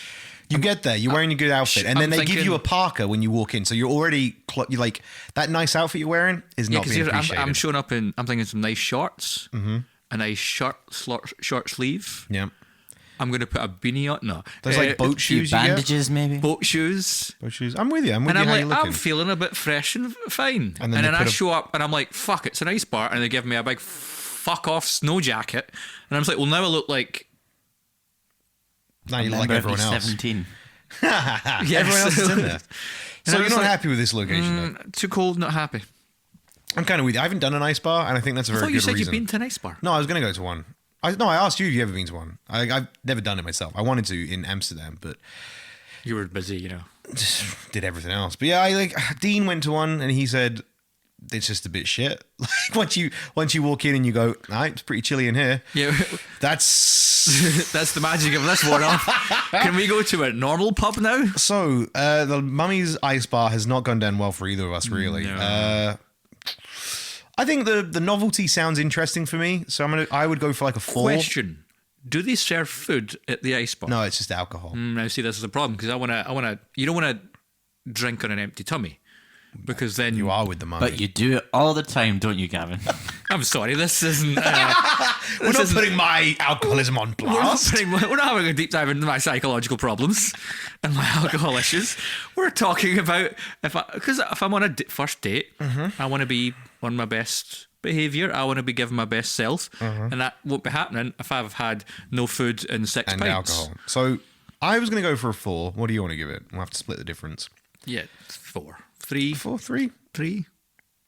Speaker 2: You get there, you're wearing a good outfit, and then they give you a parka when you walk in. So you're already... You're like, that nice outfit you're wearing is not being appreciated.
Speaker 1: I'm showing up in... I'm thinking some nice shorts, a nice short sleeve.
Speaker 2: Yeah.
Speaker 1: I'm going to put a beanie on. No.
Speaker 2: There's like boat shoes.
Speaker 3: Bandages, maybe?
Speaker 1: Boat shoes.
Speaker 2: I'm with you.
Speaker 1: And I'm like, I'm feeling a bit fresh and fine. And then I show up and I'm like, fuck, it's an ice bar. And they give me a big fuck off snow jacket. And I'm just like, well, now I look like...
Speaker 2: Now you look like everyone else.
Speaker 3: 17.
Speaker 1: Yes.
Speaker 2: Everyone else is in there. So you're not happy with this location?
Speaker 1: Too cold, not happy.
Speaker 2: I'm kind of with you. I haven't done an ice bar, and I think that's a very good reason.
Speaker 1: I thought you said you've been to an ice bar.
Speaker 2: No, I was going to go to one. I asked you if you ever been to one. I've never done it myself. I wanted to in Amsterdam, but...
Speaker 1: You were busy, you know.
Speaker 2: Just did everything else. But yeah, Dean went to one, and he said... It's just a bit shit. Like once you walk in and you go, it's pretty chilly in here.
Speaker 1: Yeah,
Speaker 2: that's
Speaker 1: the magic of this one. Can we go to a normal pub now?
Speaker 2: So the Mummy's ice bar has not gone down well for either of us, really.
Speaker 1: No.
Speaker 2: I think the novelty sounds interesting for me, so I would go for like a 4.
Speaker 1: Question: do they serve food at the ice bar?
Speaker 2: No, it's just alcohol.
Speaker 1: Now, see, this is the problem because you don't want to drink on an empty tummy because then
Speaker 2: You are with the mummy.
Speaker 3: But you do it all the time, don't you, Gavin?
Speaker 1: I'm sorry, this isn't.
Speaker 2: We're not putting my alcoholism on blast.
Speaker 1: We're not having a deep dive into my psychological problems and my alcohol issues. We're talking about if I'm on a first date, I want to be on my best behaviour. I want to be giving my best self, and that won't be happening if I've had no food and 6
Speaker 2: And
Speaker 1: pints.
Speaker 2: alcohol. So I was going to go for a 4. What do you want to give it? We'll have to split the difference.
Speaker 1: Yeah, 4, 3,
Speaker 2: 4, 3.
Speaker 1: 3.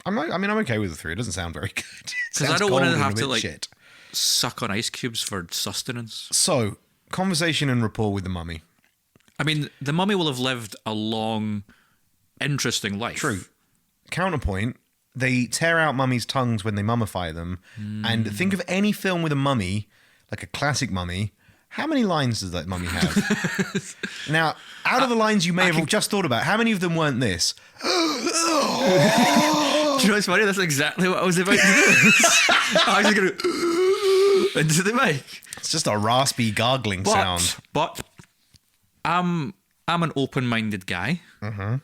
Speaker 2: I'm okay with the 3. It doesn't sound very good.
Speaker 1: Because I don't want to have to
Speaker 2: shit.
Speaker 1: suck on ice cubes for sustenance.
Speaker 2: So, conversation and rapport with the mummy.
Speaker 1: I mean, the mummy will have lived a long, interesting life.
Speaker 2: True. Counterpoint, they tear out mummies' tongues when they mummify them. And think of any film with a mummy, like a classic mummy. How many lines does that mummy have? Now, out of the lines you may have just thought about, how many of them weren't this?
Speaker 1: Do you know what's funny? That's exactly what I was about to do. I was going to into the mic.
Speaker 2: It's just a raspy gargling sound.
Speaker 1: But I'm an open-minded guy. I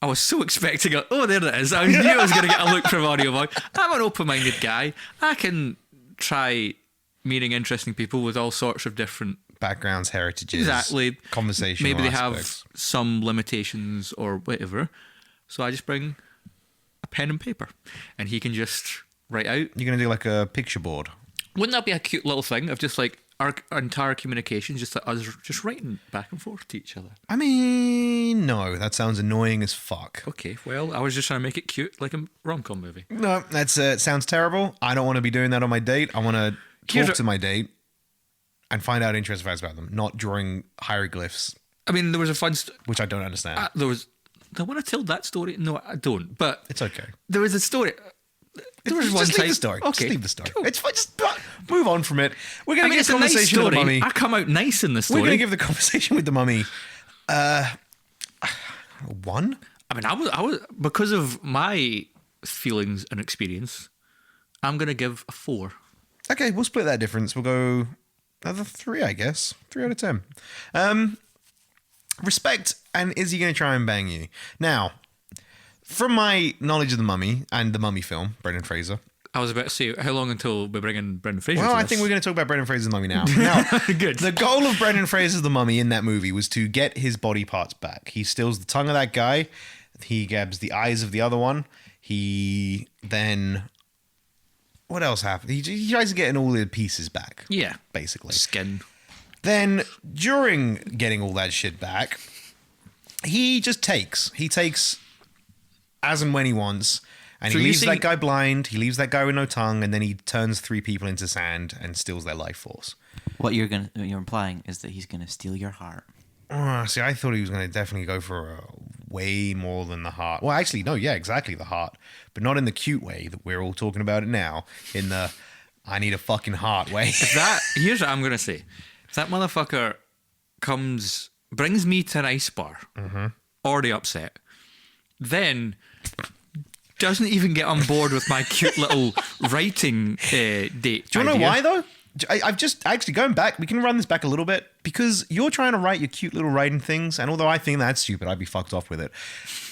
Speaker 1: was so expecting there it is. I knew I was going to get a look from audio voice. I'm an open-minded guy. I can try meeting interesting people with all sorts of different
Speaker 2: backgrounds, heritages,
Speaker 1: exactly,
Speaker 2: conversational
Speaker 1: maybe they
Speaker 2: aspects.
Speaker 1: have some limitations or whatever. So I just bring a pen and paper, and he can just write out.
Speaker 2: You're going to do like a picture board.
Speaker 1: Wouldn't that be a cute little thing of just like our entire communication, just us just writing back and forth to each other?
Speaker 2: I mean, no, that sounds annoying as fuck.
Speaker 1: Okay, well, I was just trying to make it cute, like a rom-com movie.
Speaker 2: No, that's sounds terrible. I don't want to be doing that on my date. I want to talk to my date and find out interesting facts about them, not drawing hieroglyphs.
Speaker 1: I mean, there was a fun...
Speaker 2: which I don't understand.
Speaker 1: I want to tell that story. No, I don't, but...
Speaker 2: It's okay.
Speaker 1: There was a story... There was one
Speaker 2: just
Speaker 1: time...
Speaker 2: leave the story.
Speaker 1: Okay.
Speaker 2: Just leave the story.
Speaker 1: Cool.
Speaker 2: It's fine. Just move on from it. We're going to get
Speaker 1: it's
Speaker 2: a conversation
Speaker 1: nice
Speaker 2: with the
Speaker 1: story.
Speaker 2: mummy.
Speaker 1: I come out nice in the
Speaker 2: We're
Speaker 1: story.
Speaker 2: going to give the conversation with the mummy 1.
Speaker 1: I mean, I was because of my feelings and experience, I'm going to give a 4.
Speaker 2: Okay, we'll split that difference. We'll go another 3, I guess. 3 out of 10. Respect, and is he going to try and bang you? Now, from my knowledge of the mummy and the mummy film, Brendan Fraser.
Speaker 1: I was about to say, how long until we bring in Brendan Fraser?
Speaker 2: Well,
Speaker 1: to
Speaker 2: I
Speaker 1: this?
Speaker 2: think we're going to talk about Brendan Fraser's mummy now. Now,
Speaker 1: Good.
Speaker 2: The goal of Brendan Fraser's the mummy in that movie was to get his body parts back. He steals the tongue of that guy. He grabs the eyes of the other one. He then... What else happened? He tries to get all the pieces back.
Speaker 1: Yeah.
Speaker 2: Basically.
Speaker 1: Skin.
Speaker 2: Then, during getting all that shit back, he just takes. He takes as and when he wants. And
Speaker 1: So
Speaker 2: he
Speaker 1: you
Speaker 2: leaves
Speaker 1: see-
Speaker 2: that guy blind. He leaves that guy with no tongue. And then he turns 3 people into sand and steals their life force.
Speaker 3: What you're implying is that he's gonna steal your heart.
Speaker 2: Oh, see, I thought he was going to definitely go for way more than the heart. Well, actually, no, yeah, exactly, the heart. But not in the cute way that we're all talking about it now. In the, I need a fucking heart way.
Speaker 1: Here's what I'm going to say. If that motherfucker brings me to an ice bar, already upset, then doesn't even get on board with my cute little writing date.
Speaker 2: Do you want to know why, though? I've just actually going back. We can run this back a little bit because you're trying to write your cute little writing things, and although I think that's stupid, I'd be fucked off with it.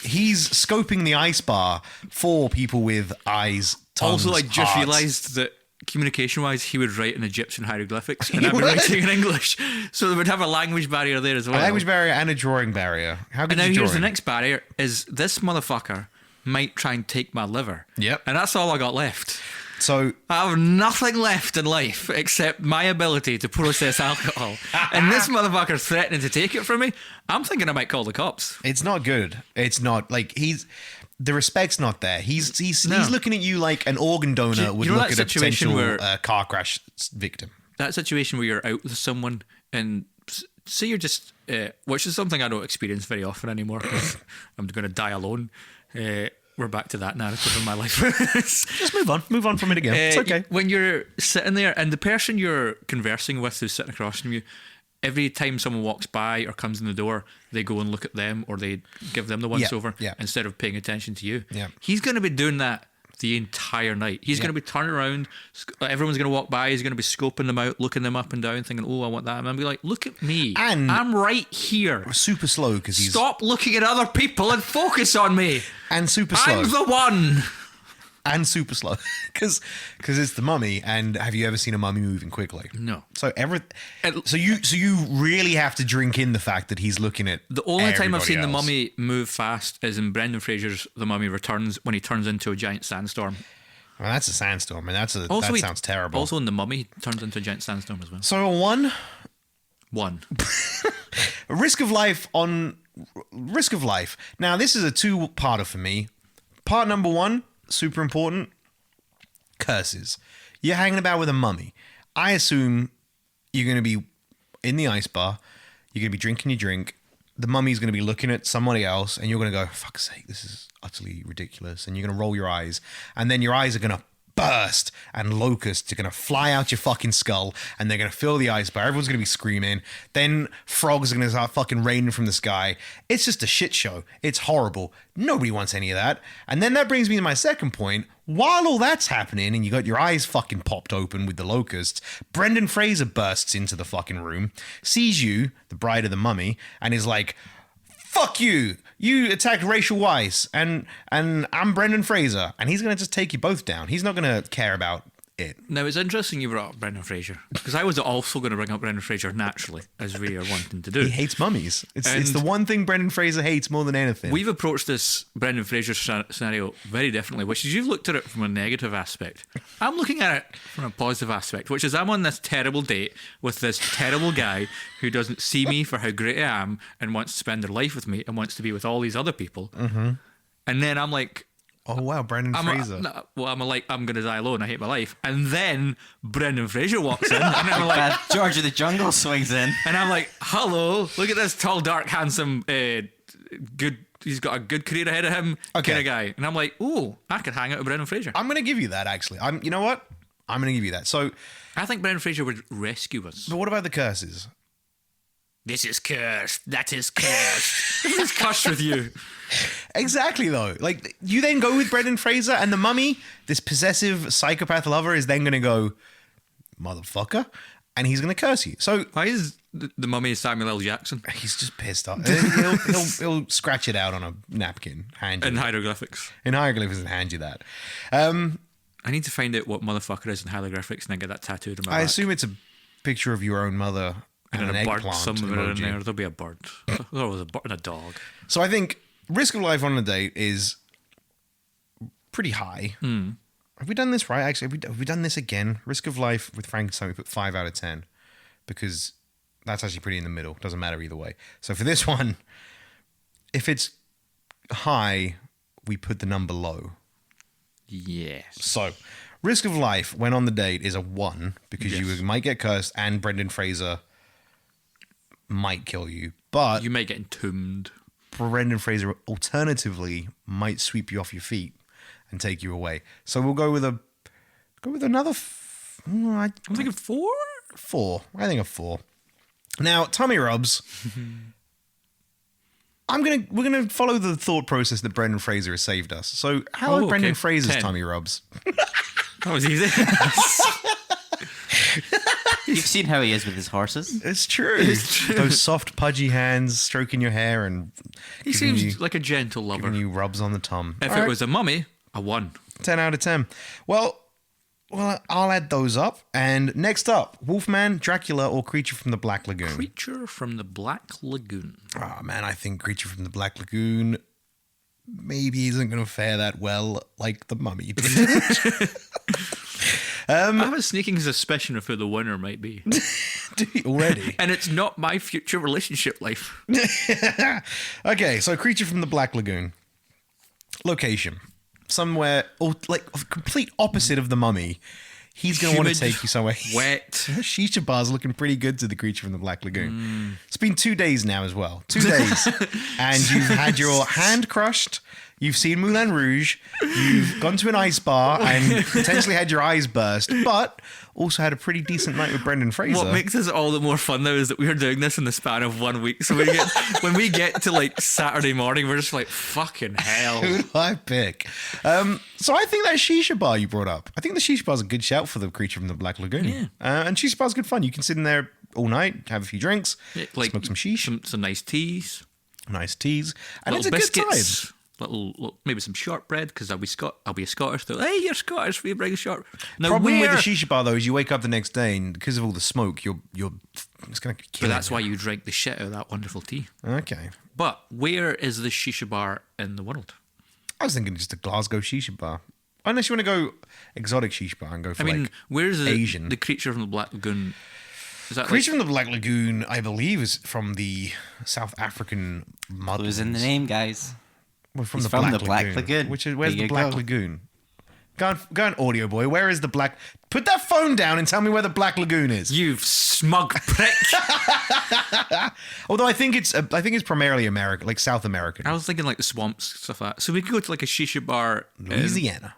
Speaker 2: He's scoping the ice bar for people with eyes, tongues,
Speaker 1: Also, I just
Speaker 2: hearts.
Speaker 1: realised that communication-wise, he would write in Egyptian hieroglyphics, and I'd be writing in English, so they would have a language barrier there as well.
Speaker 2: A language barrier and a drawing barrier. How
Speaker 1: And
Speaker 2: good
Speaker 1: now
Speaker 2: you
Speaker 1: here's the
Speaker 2: drawing?
Speaker 1: next barrier: is this motherfucker might try and take my liver.
Speaker 2: Yep.
Speaker 1: And that's all I got left.
Speaker 2: So
Speaker 1: I have nothing left in life except my ability to process alcohol. And this motherfucker's threatening to take it from me. I'm thinking I might call the cops.
Speaker 2: it's not good. It's not like the respect's not there. He's looking at you like an organ donor would
Speaker 1: you know
Speaker 2: look
Speaker 1: that
Speaker 2: at a
Speaker 1: situation
Speaker 2: potential
Speaker 1: where-
Speaker 2: car crash victim.
Speaker 1: That situation where you're out with someone and say you're just, which is something I don't experience very often anymore because I'm going to die alone. We're back to that narrative in my life.
Speaker 2: Just move on from it again. It's okay.
Speaker 1: When you're sitting there and the person you're conversing with who's sitting across from you, every time someone walks by or comes in the door, they go and look at them or they give them the once over
Speaker 2: yeah.
Speaker 1: instead of paying attention to you.
Speaker 2: Yeah.
Speaker 1: He's going to be doing that the entire night. He's going to be turning around. Everyone's going to walk by. He's going to be scoping them out, looking them up and down, thinking, oh, I want that. And I'm be like, look at me.
Speaker 2: And
Speaker 1: I'm right here.
Speaker 2: Super slow because he's...
Speaker 1: Stop looking at other people and focus on me.
Speaker 2: And super slow.
Speaker 1: I'm the one.
Speaker 2: And super slow because it's the mummy. And have you ever seen a mummy moving quickly?
Speaker 1: No.
Speaker 2: So you really have to drink in the fact that he's looking at
Speaker 1: the only time I've seen
Speaker 2: else.
Speaker 1: the mummy move fast is in Brendan Fraser's The Mummy Returns when he turns into a giant sandstorm.
Speaker 2: Well, that's a sandstorm, and that sounds terrible.
Speaker 1: Also in The Mummy, he turns into a giant sandstorm as well.
Speaker 2: So a one. Risk of life. Now this is a two-parter for me. Part number one. Super important. Curses. You're hanging about with a mummy. I assume you're going to be in the ice bar. You're going to be drinking your drink. The mummy's going to be looking at somebody else, and you're going to go, fuck's sake, this is utterly ridiculous. And you're going to roll your eyes, and then your eyes are going to burst, and locusts are going to fly out your fucking skull, and they're going to fill the ice bar. Everyone's going to be screaming. Then frogs are going to start fucking raining from the sky. It's just a shit show. It's horrible. Nobody wants any of that. And then that brings me to my second point. While all that's happening and you got your eyes fucking popped open with the locusts, Brendan Fraser bursts into the fucking room, sees you, the bride of the mummy, and is like, fuck you. You attacked Rachel Weisz, and I'm Brendan Fraser, and he's going to just take you both down. He's not going to care about it.
Speaker 1: Now, it's interesting you brought up Brendan Fraser, because I was also going to bring up Brendan Fraser naturally, as we are wanting to do.
Speaker 2: He hates mummies. It's the one thing Brendan Fraser hates more than anything.
Speaker 1: We've approached this Brendan Fraser scenario very differently, which is you've looked at it from a negative aspect. I'm looking at it from a positive aspect, which is I'm on this terrible date with this terrible guy who doesn't see me for how great I am and wants to spend their life with me and wants to be with all these other people. Mm-hmm. And then I'm like...
Speaker 2: Oh, wow, Brendan Fraser.
Speaker 1: I'm going to die alone. I hate my life. And then Brendan Fraser walks in. And I'm like...
Speaker 3: George of the Jungle swings in.
Speaker 1: And I'm like, hello, look at this tall, dark, handsome, good... He's got a good career ahead of him kind of guy. And I'm like, ooh, I could hang out with Brendan Fraser.
Speaker 2: I'm going to give you that, actually. You know what? I'm going to give you that. So...
Speaker 1: I think Brendan Fraser would rescue us.
Speaker 2: But what about the curses?
Speaker 1: This is cursed. That is cursed. Who's cursed with you?
Speaker 2: Exactly, though. Like, you then go with Brendan Fraser, and the mummy, this possessive psychopath lover, is then going to go, motherfucker, and he's going to curse you. So
Speaker 1: why is the mummy Samuel L. Jackson?
Speaker 2: He's just pissed off. He'll scratch it out on a napkin, hand you
Speaker 1: in hieroglyphics.
Speaker 2: In hieroglyphics, and hand you that.
Speaker 1: I need to find out what motherfucker is in hieroglyphics and then get that tattooed on my back.
Speaker 2: I assume it's a picture of your own mother. And an
Speaker 1: bird
Speaker 2: eggplant
Speaker 1: somewhere in there. There'll be a bird. There was a bird and a dog.
Speaker 2: So I think risk of life on a date is pretty high. Have we done this right? Actually, have we done this again? Risk of life with Frankenstein, we put 5 out of 10 because that's actually pretty in the middle. Doesn't matter either way. So for this one, if it's high, we put the number low.
Speaker 1: Yes.
Speaker 2: So risk of life when on the date is a 1 because you might get cursed and Brendan Fraser might kill you, but
Speaker 1: you might get entombed.
Speaker 2: Brendan Fraser alternatively might sweep you off your feet and take you away. So we'll go with another. I'm
Speaker 1: thinking 4.
Speaker 2: 4. I think a 4. Now tummy rubs. We're gonna follow the thought process that Brendan Fraser has saved us. So how are Brendan Fraser's
Speaker 1: 10.
Speaker 2: tummy rubs?
Speaker 1: That was easy.
Speaker 3: You've seen how he is with his horses.
Speaker 2: It's true. Those soft, pudgy hands stroking your hair and
Speaker 1: he seems like a gentle lover.
Speaker 2: Giving you rubs on the tum.
Speaker 1: If it was a mummy, a 1.
Speaker 2: 10 out of 10. Well, I'll add those up. And next up, Wolfman, Dracula, or Creature from the Black Lagoon?
Speaker 1: Creature from the Black Lagoon.
Speaker 2: Oh, man, I think Creature from the Black Lagoon maybe isn't going to fare that well like the mummy did.
Speaker 1: I have a sneaking suspicion of who the winner might be.
Speaker 2: Already?
Speaker 1: And it's not my future relationship life.
Speaker 2: Okay, so Creature from the Black Lagoon. Location. Somewhere, or like complete opposite of the mummy. He's going to want to take you somewhere.
Speaker 1: Wet.
Speaker 2: Shisha bar's looking pretty good to the Creature from the Black Lagoon. It's been 2 days now as well. 2 days. And you've had your hand crushed. You've seen Moulin Rouge. You've gone to an ice bar and potentially had your eyes burst, but also had a pretty decent night with Brendan Fraser.
Speaker 1: What makes this all the more fun though is that we are doing this in the span of 1 week. So when we get to like Saturday morning, we're just like, fucking hell.
Speaker 2: Who do I pick? So I think that shisha bar you brought up, I think the shisha bar is a good shout for the Creature from the Black Lagoon.
Speaker 1: Yeah.
Speaker 2: And shisha bar is good fun. You can sit in there all night, have a few drinks, smoke some sheesh.
Speaker 1: Some nice teas.
Speaker 2: Nice teas. And
Speaker 1: Little
Speaker 2: it's a good
Speaker 1: biscuits.
Speaker 2: time.
Speaker 1: Little maybe some shortbread because I'll be a Scottish. Though. Hey, you're Scottish. We bring a short. Now,
Speaker 2: Problem with the shisha bar though is you wake up the next day and because of all the smoke, you're it's gonna kill.
Speaker 1: But that's why you drink the shit out of that wonderful tea.
Speaker 2: Okay.
Speaker 1: But where is the shisha bar in the world?
Speaker 2: I was thinking just a Glasgow shisha bar. Unless you want to go exotic shisha bar and go for
Speaker 1: where's
Speaker 2: Asian.
Speaker 1: The Creature from the Black Lagoon? Is that
Speaker 2: Creature from the Black Lagoon, I believe, is from the South African mud.
Speaker 3: It was in the name, guys.
Speaker 2: Well,
Speaker 3: He's from the Black Lagoon.
Speaker 2: Where's
Speaker 3: There
Speaker 2: the
Speaker 3: you
Speaker 2: Black
Speaker 3: go.
Speaker 2: Lagoon? Go on, audio boy. Where is the Black? Put that phone down and tell me where the Black Lagoon is.
Speaker 1: You smug prick.
Speaker 2: Although I think it's primarily American, like South American.
Speaker 1: I was thinking like the swamps, stuff like that. So we could go to like a shisha bar.
Speaker 2: Louisiana.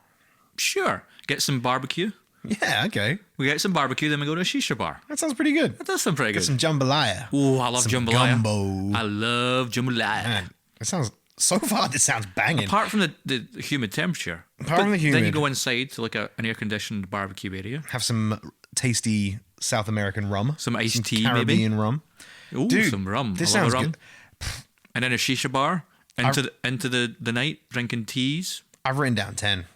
Speaker 1: Sure. Get some barbecue.
Speaker 2: Yeah, okay.
Speaker 1: We get some barbecue, then we go to a shisha bar.
Speaker 2: That sounds pretty good.
Speaker 1: That does sound pretty
Speaker 2: Get
Speaker 1: good.
Speaker 2: some jambalaya.
Speaker 1: Oh, I love
Speaker 2: Some
Speaker 1: jambalaya.
Speaker 2: gumbo.
Speaker 1: I love jambalaya.
Speaker 2: Man, it sounds so far. This sounds banging.
Speaker 1: Apart from the humid temperature.
Speaker 2: Apart from the
Speaker 1: Then you
Speaker 2: humid.
Speaker 1: go inside to like an air-conditioned barbecue area.
Speaker 2: Have some tasty South American rum.
Speaker 1: Some iced tea, maybe.
Speaker 2: Caribbean rum.
Speaker 1: Ooh,
Speaker 2: Dude,
Speaker 1: some rum.
Speaker 2: This
Speaker 1: I love
Speaker 2: sounds
Speaker 1: rum.
Speaker 2: good.
Speaker 1: And then a shisha bar into the night drinking teas.
Speaker 2: I've written down 10.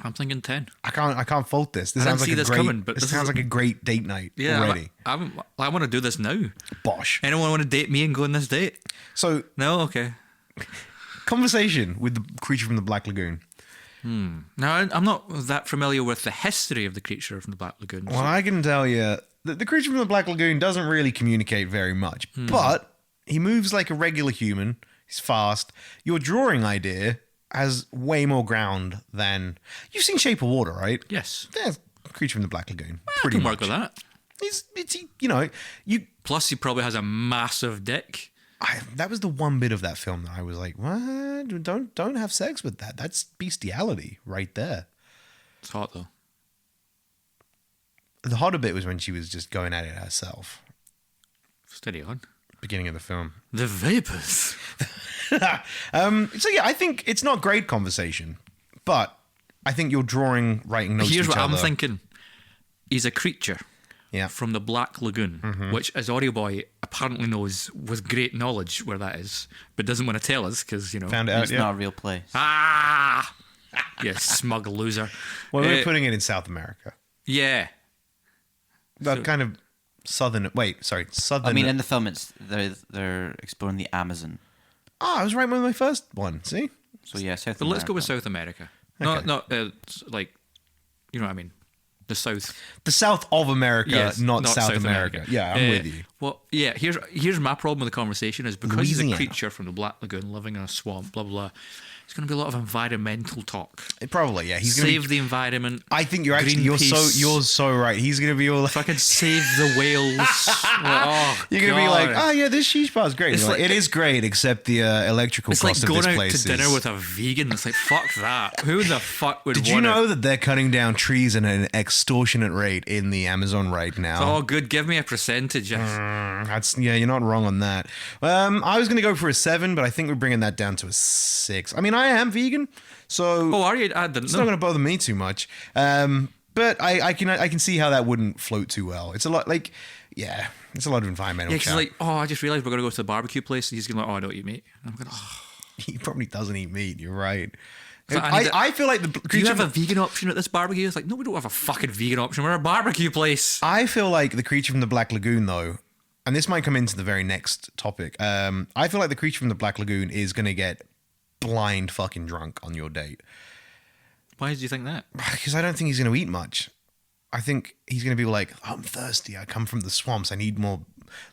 Speaker 1: I'm thinking 10.
Speaker 2: I can't fault this. This
Speaker 1: I didn't
Speaker 2: sounds like
Speaker 1: see
Speaker 2: a
Speaker 1: this
Speaker 2: great.
Speaker 1: coming, but
Speaker 2: this
Speaker 1: this
Speaker 2: sounds
Speaker 1: is-
Speaker 2: like a great date night
Speaker 1: Yeah,
Speaker 2: already.
Speaker 1: I want to do this now.
Speaker 2: Bosh.
Speaker 1: Anyone want to date me and go on this date?
Speaker 2: So
Speaker 1: No? Okay.
Speaker 2: conversation with the Creature from the Black Lagoon.
Speaker 1: Now, I'm not that familiar with the history of the Creature from the Black Lagoon.
Speaker 2: Well, I can tell you that the Creature from the Black Lagoon doesn't really communicate very much, but he moves like a regular human. He's fast. Your drawing idea has way more ground than you've seen Shape of Water, right?
Speaker 1: Yes.
Speaker 2: There's Creature from the Black Lagoon.
Speaker 1: I
Speaker 2: Pretty
Speaker 1: can
Speaker 2: much.
Speaker 1: work with that.
Speaker 2: You.
Speaker 1: Plus, he probably has a massive dick.
Speaker 2: That was the one bit of that film that I was like, what? Don't have sex with that. That's bestiality right there.
Speaker 1: It's hot, though.
Speaker 2: The hotter bit was when she was just going at it herself.
Speaker 1: Steady on.
Speaker 2: Beginning of the film.
Speaker 1: The vapors.
Speaker 2: So yeah, I think it's not great conversation, but I think you're drawing, writing notes.
Speaker 1: Here's
Speaker 2: to each
Speaker 1: what I'm
Speaker 2: other.
Speaker 1: thinking. He's a creature
Speaker 2: Yeah.
Speaker 1: from the Black Lagoon, which, as Audio Boy apparently knows with great knowledge where that is, but doesn't want to tell us because,
Speaker 2: Found it out.
Speaker 3: It's
Speaker 2: Yeah.
Speaker 3: not a real place.
Speaker 1: Ah! You smug loser.
Speaker 2: Well, we're
Speaker 1: Uh,
Speaker 2: putting it in South America.
Speaker 1: Yeah.
Speaker 2: That kind of southern. Wait, sorry, southern.
Speaker 3: I mean, in the film, they're exploring the Amazon.
Speaker 2: I was right with my first one. See,
Speaker 3: So yeah, South.
Speaker 1: But let's go
Speaker 3: America.
Speaker 1: with South America.
Speaker 2: Okay.
Speaker 1: Not like, you know what I mean? The South.
Speaker 2: the south of America,
Speaker 1: Yes,
Speaker 2: not South America. Yeah, I'm with you.
Speaker 1: Well, yeah, here's my problem with the conversation is because he's
Speaker 2: Louisiana.
Speaker 1: a creature from the Black Lagoon living in a swamp, blah, blah, blah. It's going to be a lot of environmental talk.
Speaker 2: Probably, yeah. He's gonna
Speaker 1: Save
Speaker 2: be,
Speaker 1: the environment.
Speaker 2: I think you're so right. He's gonna be all like,
Speaker 1: Fucking save the whales. Oh,
Speaker 2: you're gonna be like,
Speaker 1: God.
Speaker 2: oh yeah, this sheesh bar is great.
Speaker 1: It's
Speaker 2: You're like,
Speaker 1: like-
Speaker 2: it is great, except the electrical
Speaker 1: It's like
Speaker 2: cost of
Speaker 1: going
Speaker 2: this
Speaker 1: out
Speaker 2: place
Speaker 1: to dinner
Speaker 2: is-
Speaker 1: with a vegan. It's like, fuck that. Who the fuck would
Speaker 2: Did
Speaker 1: want
Speaker 2: you know that they're cutting down trees at an extortionate rate in the Amazon right now?
Speaker 1: Oh, good. Give me a percentage.
Speaker 2: You're not wrong on that. I was going to go for a 7, but I think we're bringing that down to a 6. I mean, I am vegan, so
Speaker 1: Oh, are you? I didn't
Speaker 2: it's
Speaker 1: know.
Speaker 2: not going to bother me too much. But I can see how that wouldn't float too well. It's a lot it's a lot of environmental
Speaker 1: Yeah, 'cause
Speaker 2: chat.
Speaker 1: like, oh, I just realized we're going to go to the barbecue place. And he's going to like, oh, I don't eat meat. And I'm going, oh.
Speaker 2: He probably doesn't eat meat. You're right.
Speaker 1: So I need
Speaker 2: I feel like the
Speaker 1: Do you
Speaker 2: creature.
Speaker 1: have a vegan option at this barbecue? It's like, no, we don't have a fucking vegan option. We're a barbecue place.
Speaker 2: I feel like the creature from the Black Lagoon, though, and this might come into the very next topic. I feel like the creature from the Black Lagoon is going to get blind fucking drunk on your date.
Speaker 1: Why do you think that?
Speaker 2: Because I don't think he's going to eat much. I think he's going to be like, I'm thirsty. I come from the swamps. I need more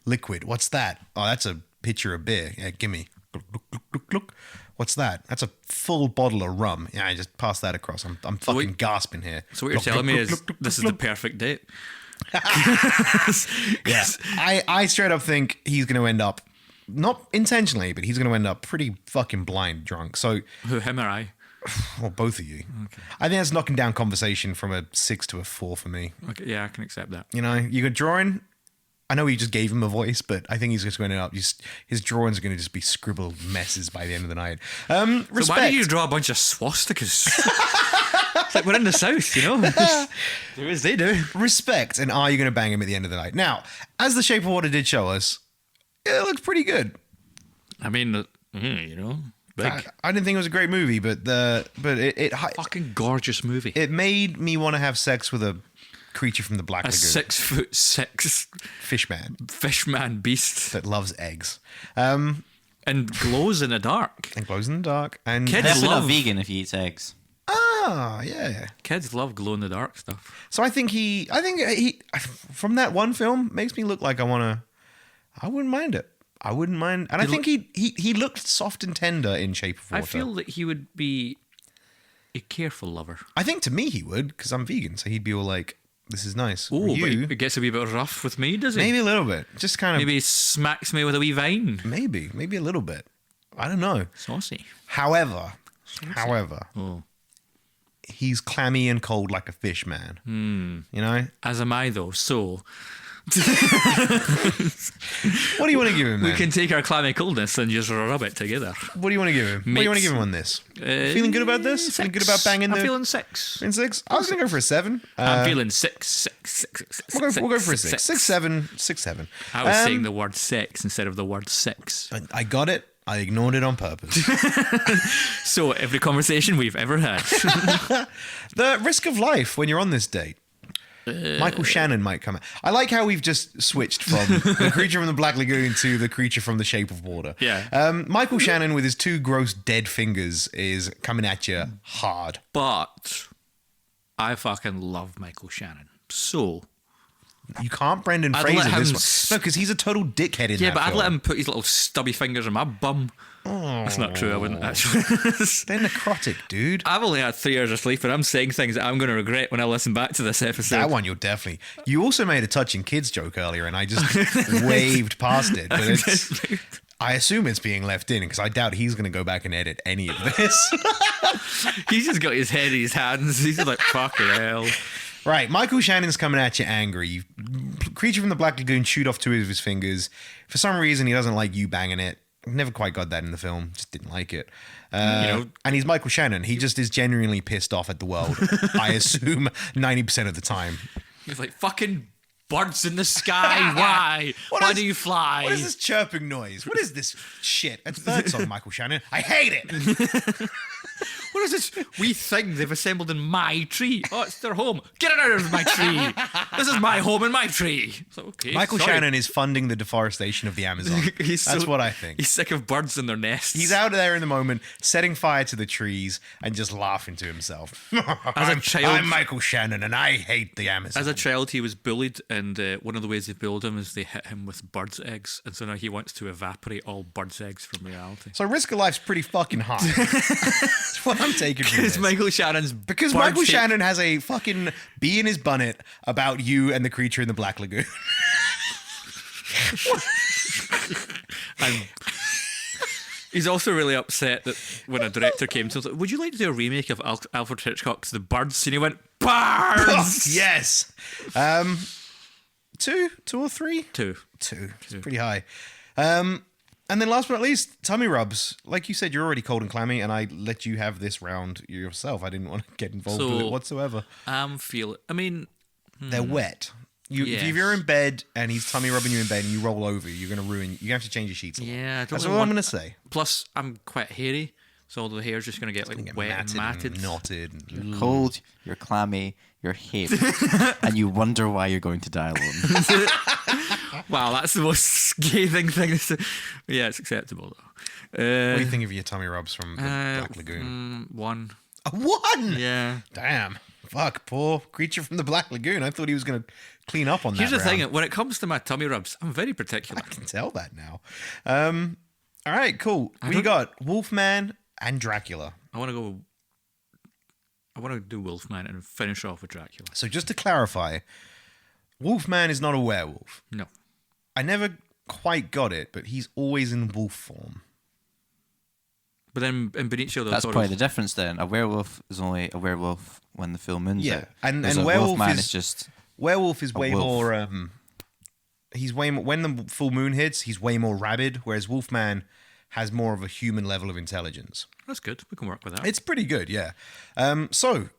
Speaker 2: liquid. What's that? Oh, that's a pitcher of beer. Yeah, gimme. Look, look, look, look, look. What's that? That's a full bottle of rum. Yeah, I just pass that across. I'm fucking gasping here.
Speaker 1: So what you're
Speaker 2: Look,
Speaker 1: telling
Speaker 2: look,
Speaker 1: me
Speaker 2: look,
Speaker 1: is
Speaker 2: look, look,
Speaker 1: this is
Speaker 2: look.
Speaker 1: the perfect date.
Speaker 2: Yeah. I straight up think he's going to end up not intentionally, but he's going to end up pretty fucking blind drunk. So
Speaker 1: Who, him or I?
Speaker 2: well, both of you.
Speaker 1: Okay.
Speaker 2: I think that's knocking down conversation from a 6 to a 4 for me.
Speaker 1: Okay, yeah, I can accept that.
Speaker 2: You know, you got drawing. I know you just gave him a voice, but I think he's just going to end up. His drawings are going to just be scribbled messes by the end of the night. Respect.
Speaker 1: So why do you draw a bunch of swastikas? It's like we're in the South, you know? Do as they do.
Speaker 2: Respect, and are you going to bang him at the end of the night? Now, as The Shape of Water did show us, it looked pretty good.
Speaker 1: I mean, you know, big.
Speaker 2: I didn't think it was a great movie, but it
Speaker 1: Fucking gorgeous movie.
Speaker 2: It made me want to have sex with a creature from the Black
Speaker 1: A
Speaker 2: Lagoon.
Speaker 1: 6'6" fishman beast
Speaker 2: that loves eggs.
Speaker 1: And glows in the dark.
Speaker 2: And glows in the dark. And
Speaker 1: Kids
Speaker 3: Definitely
Speaker 1: love
Speaker 3: not vegan if he eats eggs.
Speaker 2: Ah, yeah.
Speaker 1: Kids love glow in the dark stuff.
Speaker 2: So I think he from that one film makes me look like I wouldn't mind it. I wouldn't mind. And I think he looked soft and tender in Shape of Water.
Speaker 1: I feel that he would be a careful lover.
Speaker 2: I think to me he would, because I'm vegan, so he'd be all like, this is nice.
Speaker 1: Oh,
Speaker 2: you,
Speaker 1: but it gets a wee bit rough with me, does it?
Speaker 2: maybe a little bit. Just kind of
Speaker 1: Maybe he smacks me with a wee vine.
Speaker 2: maybe a little bit. I don't know.
Speaker 1: Saucy.
Speaker 2: However,
Speaker 1: Oh.
Speaker 2: he's clammy and cold like a fish man. You know?
Speaker 1: As am I, though. So
Speaker 2: What do you want to give him then?
Speaker 1: we can take our clammy coldness and just rub it together.
Speaker 2: What do you want to give him? What do you want to give him on this? Feeling good about this? Feeling good about banging
Speaker 1: I'm feeling 6.
Speaker 2: in 6? I was going to go for a 7.
Speaker 1: I'm feeling 6.
Speaker 2: We'll go for a 6. 6, 7.
Speaker 1: I was saying the word 6 instead of the word 6.
Speaker 2: I got it. I ignored it on purpose.
Speaker 1: So every conversation we've ever had.
Speaker 2: The risk of life when you're on this date. Michael Shannon might come out. I like how we've just switched from the creature from the Black Lagoon to the creature from the Shape of Water.
Speaker 1: Yeah.
Speaker 2: Michael Shannon with his 2 gross dead fingers is coming at you hard.
Speaker 1: But I fucking love Michael Shannon. So
Speaker 2: You can't Brendan
Speaker 1: I'd
Speaker 2: Fraser
Speaker 1: let him
Speaker 2: this one. No, because he's a total dickhead in that
Speaker 1: yeah, but I'd
Speaker 2: film.
Speaker 1: let him put his little stubby fingers in my bum. That's not true. I wouldn't actually.
Speaker 2: They're necrotic, dude.
Speaker 1: I've only had 3 hours of sleep, and I'm saying things that I'm going to regret when I listen back to this episode.
Speaker 2: That one you'll definitely. You also made a touching kids joke earlier, and I just waved past it. But I assume it's being left in because I doubt he's going to go back and edit any of this.
Speaker 1: He's just got his head in his hands. He's just like, fucking hell.
Speaker 2: Right, Michael Shannon's coming at you angry. Creature from the Black Lagoon chewed off 2 of his fingers. For some reason, he doesn't like you banging it. Never quite got that in the film. Just didn't like it. And he's Michael Shannon. He just is genuinely pissed off at the world. I assume 90% of the time.
Speaker 1: He's like, fucking birds in the sky. Why? Why do you fly?
Speaker 2: What is this chirping noise? What is this shit? It's birdsong, Michael Shannon. I hate it.
Speaker 1: What is this wee thing they've assembled in my tree? Oh, it's their home. Get it out of my tree. This is my home and my tree. So, okay,
Speaker 2: Michael Shannon is funding the deforestation of the Amazon. That's what I think.
Speaker 1: He's sick of birds in their nests.
Speaker 2: He's out there in the moment, setting fire to the trees and just laughing to himself.
Speaker 1: As a child,
Speaker 2: I'm Michael Shannon and I hate the Amazon.
Speaker 1: As a child, he was bullied, and one of the ways they bullied him is they hit him with birds' eggs, and so now he wants to evaporate all birds' eggs from reality.
Speaker 2: So risk of life's pretty fucking high. That's what I'm taking from this.
Speaker 1: Michael Shannon's
Speaker 2: because Michael Shannon has a fucking bee in his bonnet about you and the creature in the Black Lagoon.
Speaker 1: He's also really upset that when a director came to him, like, would you like to do a remake of Alfred Hitchcock's The Birds? And he went, birds!
Speaker 2: Oh, yes. 2 or 3?
Speaker 1: 2.
Speaker 2: It's pretty high. And then last but not least, tummy rubs. Like you said, you're already cold and clammy, and I let you have this round yourself. I didn't want to get involved with it whatsoever. They're wet. If you're in bed and he's tummy rubbing you in bed and you roll over, you're going to ruin. You have to change your sheets.
Speaker 1: Yeah,
Speaker 2: that's all I'm going to say.
Speaker 1: Plus, I'm quite hairy, so all the hair's just going to get wet and matted.
Speaker 2: And knotted.
Speaker 3: You're cold, you're clammy, you're hairy, and you wonder why you're going to die alone.
Speaker 1: Wow, that's the most scathing thing. Yeah, it's acceptable though.
Speaker 2: What do you think of your tummy rubs from the Black Lagoon?
Speaker 1: 1.
Speaker 2: A 1?
Speaker 1: Yeah.
Speaker 2: Damn. Fuck, poor creature from the Black Lagoon. I thought he was going to clean up on that.
Speaker 1: Here's the thing, when it comes to my tummy rubs, I'm very particular.
Speaker 2: I can tell that now. All right, cool. We got Wolfman and Dracula.
Speaker 1: I want to do Wolfman and finish off with Dracula.
Speaker 2: So just to clarify, Wolfman is not a werewolf.
Speaker 1: No.
Speaker 2: I never quite got it, but he's always in wolf form.
Speaker 1: But then in Benicio del
Speaker 3: That's
Speaker 1: Toro's...
Speaker 3: probably the difference then. A werewolf is only a werewolf when the full moon's out.
Speaker 2: and
Speaker 3: Whereas a
Speaker 2: werewolf
Speaker 3: wolfman
Speaker 2: is
Speaker 3: just
Speaker 2: werewolf is way
Speaker 3: wolf.
Speaker 2: more. He's way more, when the full moon hits, he's way more rabid, whereas Wolfman has more of a human level of intelligence.
Speaker 1: That's good. We can work with that.
Speaker 2: It's pretty good, yeah. So,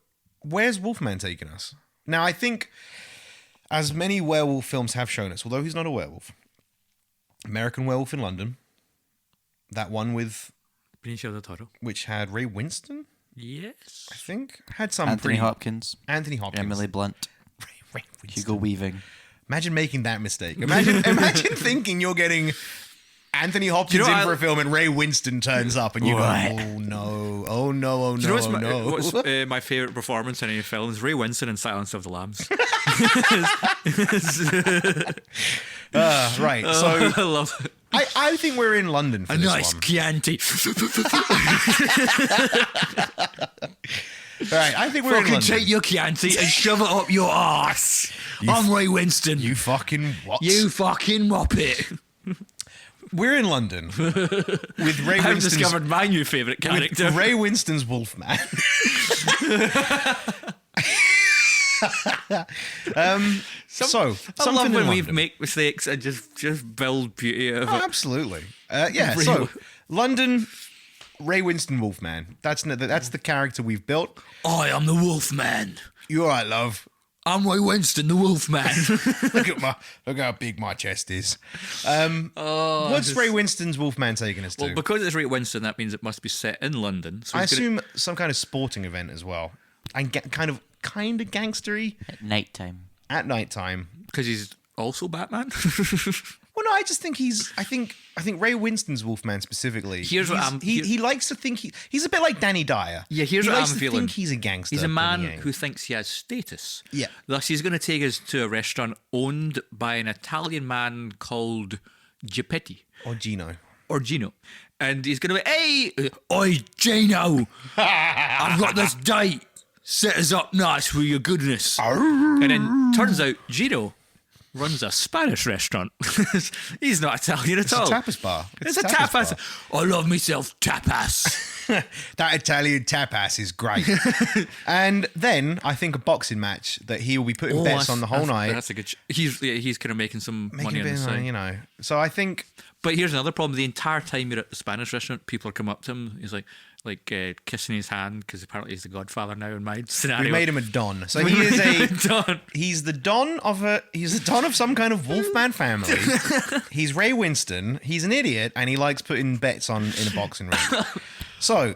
Speaker 2: where's Wolfman taking us? Now, I think, as many werewolf films have shown us, although he's not a werewolf, American Werewolf in London, that one with...
Speaker 1: Benicio del Toro.
Speaker 2: Which had Ray Winston,
Speaker 1: Yes.
Speaker 2: I think. Had some
Speaker 3: Anthony Hopkins,
Speaker 2: Emily
Speaker 3: Emily Blunt,
Speaker 2: Ray Winston.
Speaker 3: Hugo Weaving.
Speaker 2: Imagine making that mistake. Imagine thinking you're getting Anthony Hopkins in for a film and Ray Winston turns up and you go, oh no, oh no, oh no,
Speaker 1: Do you know
Speaker 2: what's
Speaker 1: what's my favourite performance in any film is Ray Winston in Silence of the Lambs.
Speaker 2: Right, so
Speaker 1: I love it.
Speaker 2: I think we're in London for
Speaker 1: A
Speaker 2: this
Speaker 1: nice
Speaker 2: one.
Speaker 1: Chianti.
Speaker 2: Right, I think we're in
Speaker 1: Fucking
Speaker 2: London.
Speaker 1: take your Chianti and shove it up your arse. I'm Ray Winston.
Speaker 2: You fucking what?
Speaker 1: You fucking muppet.
Speaker 2: We're in London with Ray
Speaker 1: I've
Speaker 2: Winston's...
Speaker 1: discovered my new favourite character.
Speaker 2: With Ray Winston's Wolfman.
Speaker 1: I
Speaker 2: something
Speaker 1: love
Speaker 2: in
Speaker 1: when we
Speaker 2: London.
Speaker 1: make mistakes and just build beauty out of
Speaker 2: Oh,
Speaker 1: it.
Speaker 2: absolutely. Yeah,
Speaker 1: Ray-
Speaker 2: so London, Ray Winston Wolfman. That's the character we've built.
Speaker 1: I am the Wolfman.
Speaker 2: You all right, love?
Speaker 1: I'm Ray Winston, the Wolfman.
Speaker 2: Look how big my chest is. What's Ray Winston's Wolfman taking us to?
Speaker 1: Well, because it's Ray Winston, that means it must be set in London. So
Speaker 2: I
Speaker 1: he's gonna-
Speaker 2: assume some kind of sporting event as well, and kind of gangstery
Speaker 3: At night time.
Speaker 2: at night time.
Speaker 1: because he's also Batman.
Speaker 2: Well, no, I just think I think Ray Winston's Wolfman specifically.
Speaker 1: Here's what
Speaker 2: he likes to think he's a bit like Danny Dyer.
Speaker 1: Yeah, here's
Speaker 2: he
Speaker 1: what
Speaker 2: likes
Speaker 1: I'm
Speaker 2: to
Speaker 1: feeling.
Speaker 2: think he's a gangster.
Speaker 1: He's a
Speaker 2: but
Speaker 1: man
Speaker 2: he ain't.
Speaker 1: who thinks he has status.
Speaker 2: Yeah.
Speaker 1: Thus, he's going to take us to a restaurant owned by an Italian man called Gepetti
Speaker 2: or Gino.
Speaker 1: or Gino. And he's going to be, hey, oi, Gino, I've got this date. Set us up nice with your goodness. And then turns out Gino runs a Spanish restaurant. He's not Italian at all.
Speaker 2: It's a tapas bar.
Speaker 1: It's a tapas. I love myself tapas.
Speaker 2: That Italian tapas is great. And then I think a boxing match that he will be putting bets on the whole night.
Speaker 1: That's a good. He's kind of making some money
Speaker 2: Making a
Speaker 1: on the
Speaker 2: bit of
Speaker 1: side.
Speaker 2: money, you know. So I think
Speaker 1: But here's another problem: the entire time you're at the Spanish restaurant, people are coming up to him. He's like kissing his hand because apparently he's the Godfather now in my scenario.
Speaker 2: we made him a don. So he is
Speaker 1: Don.
Speaker 2: He's the don of some kind of Wolfman family. He's Ray Winston. He's an idiot, and he likes putting bets in a boxing ring. So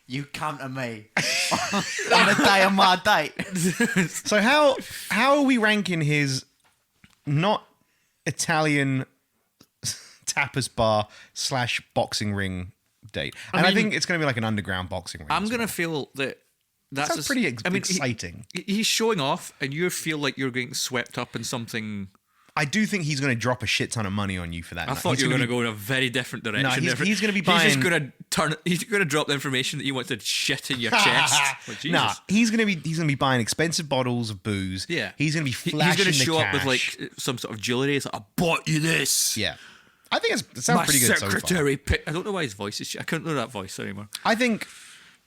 Speaker 3: You come to me on the day of my date.
Speaker 2: So how are we ranking his not Italian tapas bar / boxing ring date? And I
Speaker 1: mean,
Speaker 2: think it's going to be like an underground boxing ring.
Speaker 1: I'm gonna feel that. That's
Speaker 2: Sounds pretty exciting.
Speaker 1: He's showing off, and you feel like you're getting swept up in something.
Speaker 2: I do think he's going to drop a shit ton of money on you for that.
Speaker 1: I thought you were going to go in a very different direction.
Speaker 2: he's going to be buying.
Speaker 1: He's just going to turn. He's going to drop the information that you want to shit in your chest. Like, Jesus.
Speaker 2: Nah, he's going to be buying expensive bottles of booze.
Speaker 1: Yeah,
Speaker 2: he's going to be
Speaker 1: He's
Speaker 2: flashing
Speaker 1: going to show
Speaker 2: the
Speaker 1: up with
Speaker 2: cash.
Speaker 1: like some sort of jewelry. It's like, I bought you this.
Speaker 2: Yeah, I think it sounds
Speaker 1: My
Speaker 2: pretty good so far.
Speaker 1: secretary. I don't know why his voice is. I couldn't know that voice anymore.
Speaker 2: I think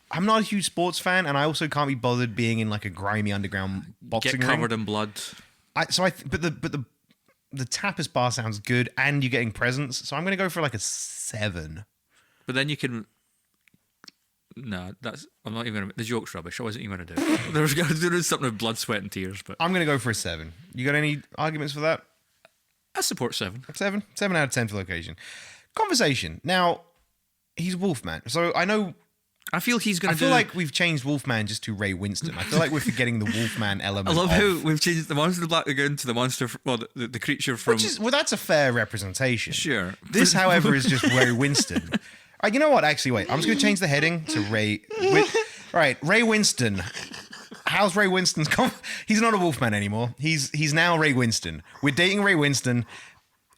Speaker 2: I'm not a huge sports fan, and I also can't be bothered being in like a grimy underground boxing
Speaker 1: Get
Speaker 2: ring.
Speaker 1: covered in blood.
Speaker 2: But the tapas bar sounds good, and you're getting presents, so I'm going to go for like a 7.
Speaker 1: But then you can. No, I'm not even going to. The joke's rubbish. I wasn't even going to do it. There was something with blood, sweat, and tears, but
Speaker 2: I'm going to go for a 7. You got any arguments for that?
Speaker 1: I support 7.
Speaker 2: 7 out of 10 for location. Conversation. Now, he's Wolfman, so
Speaker 1: I feel he's going
Speaker 2: I
Speaker 1: to.
Speaker 2: feel like we've changed Wolfman just to Ray Winston. I feel like we're forgetting the Wolfman element.
Speaker 1: I love how we've changed the monster of the Black Lagoon to the monster. The creature from.
Speaker 2: That's a fair representation.
Speaker 1: Sure.
Speaker 2: This, however, is just Ray Winston. You know what? Actually, wait. I'm just going to change the heading to Ray. Right, Ray Winston. How's Ray Winston's? He's not a Wolfman anymore. He's now Ray Winston. We're dating Ray Winston.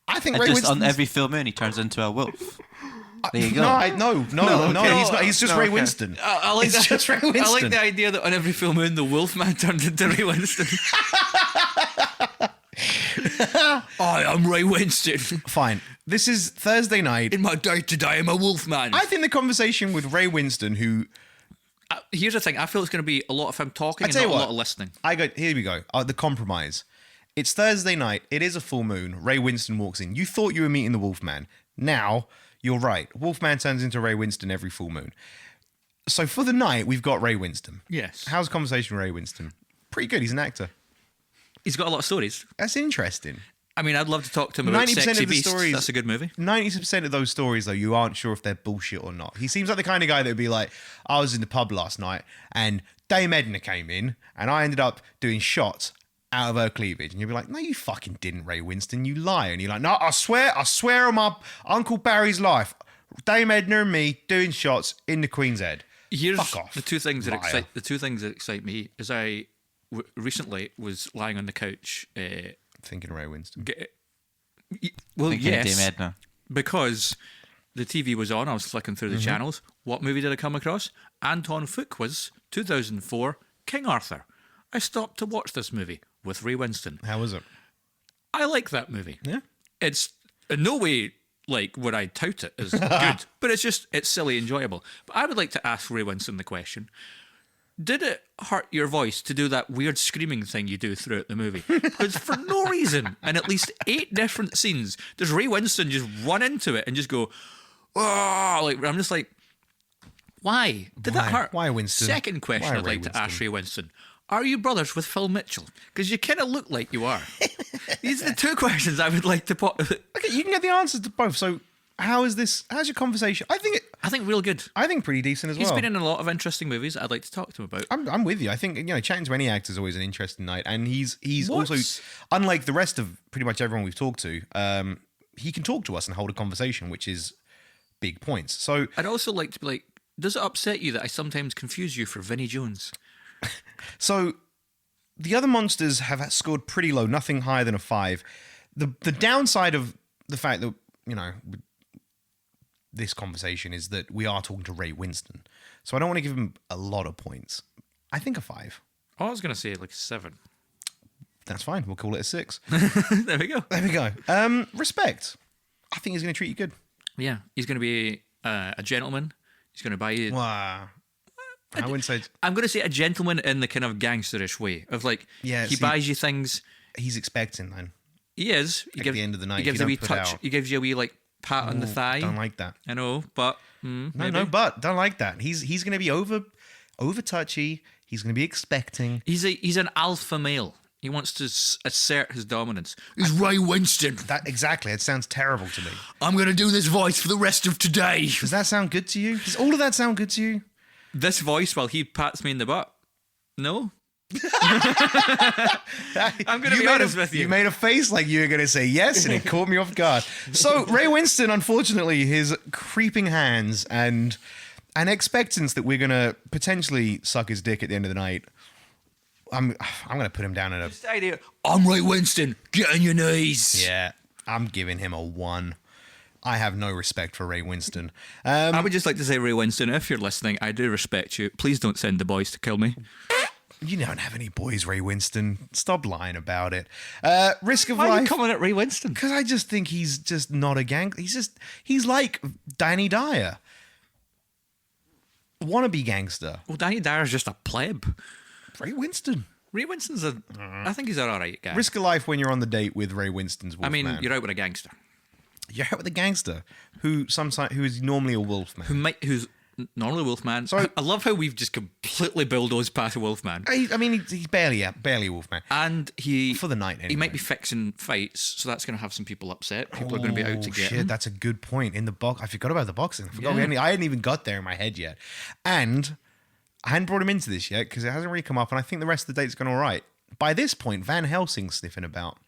Speaker 2: I think
Speaker 3: And
Speaker 2: Ray
Speaker 3: just
Speaker 2: Winston
Speaker 3: on every full moon, he turns into a wolf. There you go.
Speaker 2: No. He's not. He's just Ray Winston.
Speaker 1: I like
Speaker 2: it's
Speaker 1: that.
Speaker 2: just Ray Winston.
Speaker 1: I like the idea that on every full moon, the Wolfman turned into Ray Winston. I am Ray Winston.
Speaker 2: Fine. This is Thursday night.
Speaker 1: In my day-to-day, I'm a Wolfman.
Speaker 2: I think the conversation with Ray Winston, who...
Speaker 1: here's the thing. I feel it's going to be a lot of him talking and not a lot of listening.
Speaker 2: Here we go. The compromise. It's Thursday night. It is a full moon. Ray Winston walks in. You thought you were meeting the Wolfman. Now, you're right. Wolfman turns into Ray Winston every full moon. So for the night, we've got Ray Winston.
Speaker 1: Yes.
Speaker 2: How's the conversation with Ray Winston? Pretty good. He's an actor.
Speaker 1: He's got a lot of stories.
Speaker 2: That's interesting.
Speaker 1: I mean, I'd love to talk to him about 90% Sexy
Speaker 2: of the
Speaker 1: Beast.
Speaker 2: Stories,
Speaker 1: that's a good movie.
Speaker 2: 90% of those stories, though, you aren't sure if they're bullshit or not. He seems like the kind of guy that would be like, I was in the pub last night and Dame Edna came in and I ended up doing shots out of her cleavage. And you'll be like, no, you fucking didn't, Ray Winston. You lie. And you're like, no, I swear on my Uncle Barry's life. Dame Edna and me doing shots in the Queen's Head. Fuck off.
Speaker 1: The two things that excite me is I recently was lying on the couch
Speaker 2: thinking of Ray Winston.
Speaker 1: Thinking yes,
Speaker 3: of Dame Edna.
Speaker 1: Because the TV was on. I was flicking through the channels. What movie did I come across? Anton Fuqua's 2004 King Arthur. I stopped to watch this movie with Ray Winston.
Speaker 2: How was it?
Speaker 1: I like that movie.
Speaker 2: Yeah,
Speaker 1: it's in no way like would I tout it as good, but it's silly, enjoyable. But I would like to ask Ray Winston the question: did it hurt your voice to do that weird screaming thing you do throughout the movie? Because for no reason, in at least 8 different scenes, does Ray Winston just run into it and just go, oh, like I'm just like, why did that hurt?
Speaker 2: Why Winston?
Speaker 1: Second question I'd like to ask Ray Winston: are you brothers with Phil Mitchell? Because you kind of look like you are. These are the 2 questions I would like to put.
Speaker 2: Okay, you can get the answers to both. So how's your conversation? I think
Speaker 1: real good.
Speaker 2: I think pretty decent as well.
Speaker 1: He's been in a lot of interesting movies I'd like to talk to him about.
Speaker 2: I'm with you. I think, chatting to any actor is always an interesting night. And he's also, unlike the rest of pretty much everyone we've talked to, he can talk to us and hold a conversation, which is big points. So
Speaker 1: I'd also like to be like, does it upset you that I sometimes confuse you for Vinnie Jones?
Speaker 2: So the other monsters have scored pretty low, nothing higher than a 5. The downside of the fact that, this conversation is that we are talking to Ray Winston. So I don't want to give him a lot of points. I think a 5.
Speaker 1: Oh, I was going to say like a 7.
Speaker 2: That's fine. We'll call it a 6.
Speaker 1: There we go.
Speaker 2: There we go. Respect. I think he's going to treat you good.
Speaker 1: Yeah. He's going to be a gentleman. He's going to buy you...
Speaker 2: Wow. I wouldn't say...
Speaker 1: I'm going to say a gentleman in the kind of gangsterish way of like, he buys you things...
Speaker 2: He's expecting, man.
Speaker 1: He is.
Speaker 2: At the end of the night,
Speaker 1: he gives a wee touch. He gives you a wee like pat on the thigh.
Speaker 2: Don't like that.
Speaker 1: I know, but
Speaker 2: but don't like that. He's going to be over touchy. He's going to be expecting.
Speaker 1: He's an alpha male. He wants to assert his dominance. He's Ray Winston.
Speaker 2: That exactly. It sounds terrible to me.
Speaker 1: I'm going to do this voice for the rest of today.
Speaker 2: Does that sound good to you? Does all of that sound good to you?
Speaker 1: This voice while he pats me in the butt? No. I'm going to be honest with you.
Speaker 2: You made a face like you were going to say yes, and it caught me off guard. So Ray Winston, unfortunately, his creeping hands and expectance that we're going to potentially suck his dick at the end of the night. I'm going to put him down at a...
Speaker 1: Just the idea, I'm Ray Winston, get on your knees.
Speaker 2: Yeah, I'm giving him a 1. I have no respect for Ray Winston.
Speaker 1: I would just like to say, Ray Winston, if you're listening, I do respect you. Please don't send the boys to kill me.
Speaker 2: You don't have any boys, Ray Winston. Stop lying about it. Risk of
Speaker 1: Why
Speaker 2: life.
Speaker 1: Why are you coming at Ray Winston?
Speaker 2: Because I just think he's just not a gang. He's like Danny Dyer. Wannabe gangster.
Speaker 1: Well, Danny Dyer's just a pleb.
Speaker 2: Ray Winston.
Speaker 1: Ray Winston's I think he's an alright guy.
Speaker 2: Risk of life when you're on the date with Ray Winston's Wolfman.
Speaker 1: I mean, you're out with a gangster.
Speaker 2: You're out with a gangster who is normally a Wolfman.
Speaker 1: Who's normally Wolfman. So I love how we've just completely bulldozed past a Wolfman.
Speaker 2: I mean, he's barely a Wolfman.
Speaker 1: And he...
Speaker 2: For the night, anyway.
Speaker 1: He might be fixing fights, so that's going to have some people upset. People are going to be out to get him.
Speaker 2: That's a good point. In the box, I forgot about the boxing. I hadn't even got there in my head yet. And I hadn't brought him into this yet because it hasn't really come up, and I think the rest of the date's gone all right. By this point, Van Helsing's sniffing about.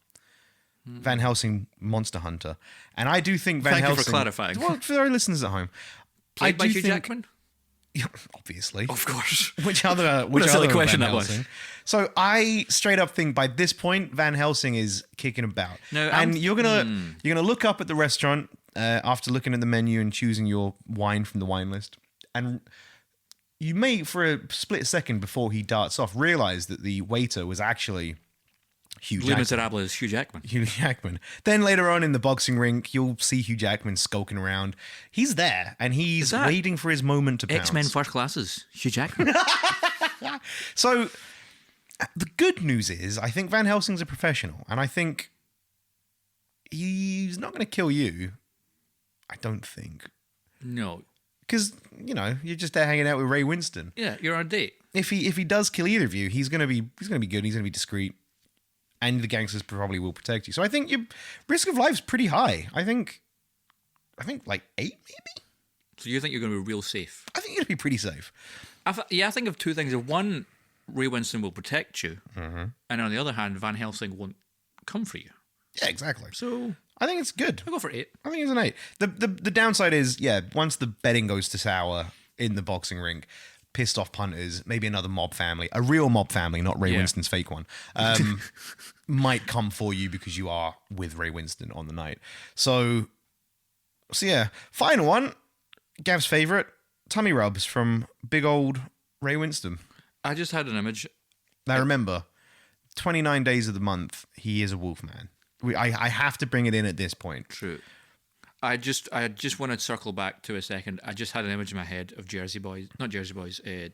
Speaker 2: Van Helsing, Monster Hunter. And I do think Van Helsing...
Speaker 1: Thank you for clarifying.
Speaker 2: Well, for our listeners at home.
Speaker 1: Played by Hugh Jackman?
Speaker 2: Obviously.
Speaker 1: Of course.
Speaker 2: Which other
Speaker 1: question
Speaker 2: Van
Speaker 1: that was?
Speaker 2: Helsing? So I straight up think by this point, Van Helsing is kicking about.
Speaker 1: No,
Speaker 2: and you're gonna look up at the restaurant after looking at the menu and choosing your wine from the wine list. And you may, for a split second before he darts off, realize that the waiter was actually Hugh
Speaker 1: Les
Speaker 2: Jackman.
Speaker 1: Miserables is Hugh Jackman.
Speaker 2: Hugh Jackman. Then later on in the boxing rink, you'll see Hugh Jackman skulking around. He's there, and he's waiting for his moment to pounce.
Speaker 1: X-Men First Classes, Hugh Jackman.
Speaker 2: So, the good news is, I think Van Helsing's a professional, and I think he's not going to kill you. I don't think.
Speaker 1: No.
Speaker 2: Because, you're just there hanging out with Ray Winstone.
Speaker 1: Yeah, you're on a date.
Speaker 2: If he does kill either of you, he's gonna be good. He's gonna be discreet, and the gangsters probably will protect you. So I think your risk of life is pretty high. I think like 8 maybe.
Speaker 1: So you think you're going to be real safe?
Speaker 2: I think you're gonna be pretty safe.
Speaker 1: I think of two things. One, Ray Winstone will protect you, and on the other hand, Van Helsing won't come for you.
Speaker 2: Yeah, exactly.
Speaker 1: So
Speaker 2: I think it's good.
Speaker 1: I'll go for 8.
Speaker 2: I think it's an 8. The downside is, once the betting goes to sour in the boxing ring, pissed off punters, maybe another mob family, a real mob family, not Ray Winstone's fake one, might come for you because you are with Ray Winstone on the night. So yeah, final one, Gav's favourite, tummy rubs from big old Ray Winstone.
Speaker 1: I just had an image.
Speaker 2: Now remember, 29 days of the month, he is a Wolfman. I have to bring it in at this point.
Speaker 1: True. I just want to circle back to a second. I just had an image in my head of Jersey Boys. Not Jersey Boys. I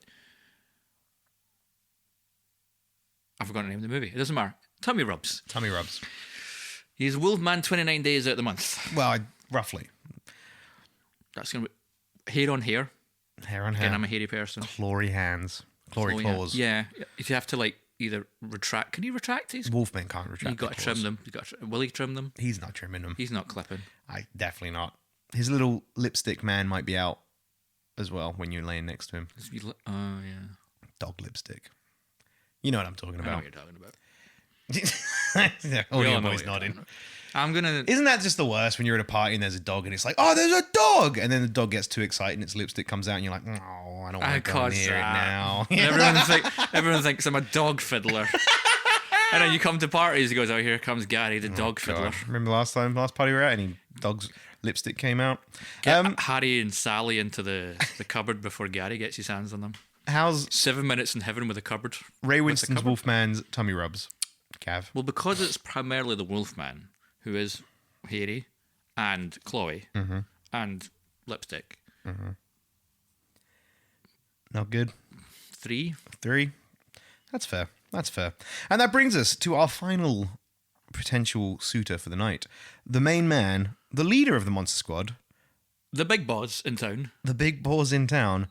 Speaker 1: forgot the name of the movie. It doesn't matter. Tummy rubs.
Speaker 2: Tummy rubs.
Speaker 1: He's Wolfman 29 days out of the month.
Speaker 2: Well, roughly.
Speaker 1: That's going to be hair on hair.
Speaker 2: Hair on hair.
Speaker 1: Again, I'm a hairy person.
Speaker 2: Clawy hands. Clawy claws.
Speaker 1: Yeah. If you have to either retract. Can you retract these?
Speaker 2: Wolfman can't retract.
Speaker 1: You got to trim them. Will he trim them?
Speaker 2: He's not trimming them.
Speaker 1: He's not clipping.
Speaker 2: Definitely not. His little lipstick man might be out as well when you're laying next to him.
Speaker 1: Oh yeah.
Speaker 2: Dog lipstick. You know what I'm talking
Speaker 1: I know
Speaker 2: about.
Speaker 1: what you're talking about.
Speaker 2: Audio boy's nodding.
Speaker 1: I'm gonna.
Speaker 2: Isn't that just the worst when you're at a party and there's a dog and it's like, oh, there's a dog, and then the dog gets too excited and its lipstick comes out and you're like, oh, I don't want to go and hear it now.
Speaker 1: Everyone thinks I'm a dog fiddler. And then you come to parties, he goes, oh, here comes Gary, the dog fiddler.
Speaker 2: Remember last party we were at, any dog's lipstick came out?
Speaker 1: Get Harry and Sally into the cupboard before Gary gets his hands on them.
Speaker 2: How's
Speaker 1: 7 minutes in heaven with a cupboard?
Speaker 2: Ray Winstone's Wolfman's tummy rubs, Cav?
Speaker 1: Well, because it's primarily the Wolfman, who is hairy and clawy and lipstick.
Speaker 2: Not good.
Speaker 1: 3.
Speaker 2: That's fair. And that brings us to our final potential suitor for the night. The main man, the leader of the Monster Squad.
Speaker 1: The big boss in town.
Speaker 2: The big boss in town,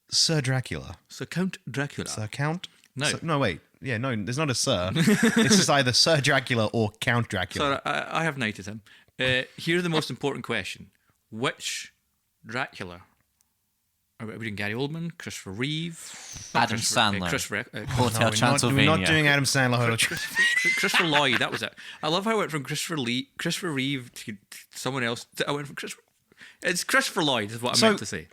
Speaker 2: Sir Dracula.
Speaker 1: Sir Count Dracula.
Speaker 2: Sir Count?
Speaker 1: No.
Speaker 2: No, wait. Yeah, no, there's not a Sir. It's just either Sir Dracula or Count Dracula.
Speaker 1: Sorry, I have knighted him. Here's the most important question. Which Dracula? Are we doing Gary Oldman, Christopher Reeve,
Speaker 3: Adam Sandler, Hotel
Speaker 2: We're
Speaker 3: Transylvania?
Speaker 2: not doing Adam Sandler.
Speaker 1: Christopher Lloyd, that was it. I love how I went from Christopher Reeve to someone else. I went from Christopher. It's Christopher Lloyd, is what I meant to say.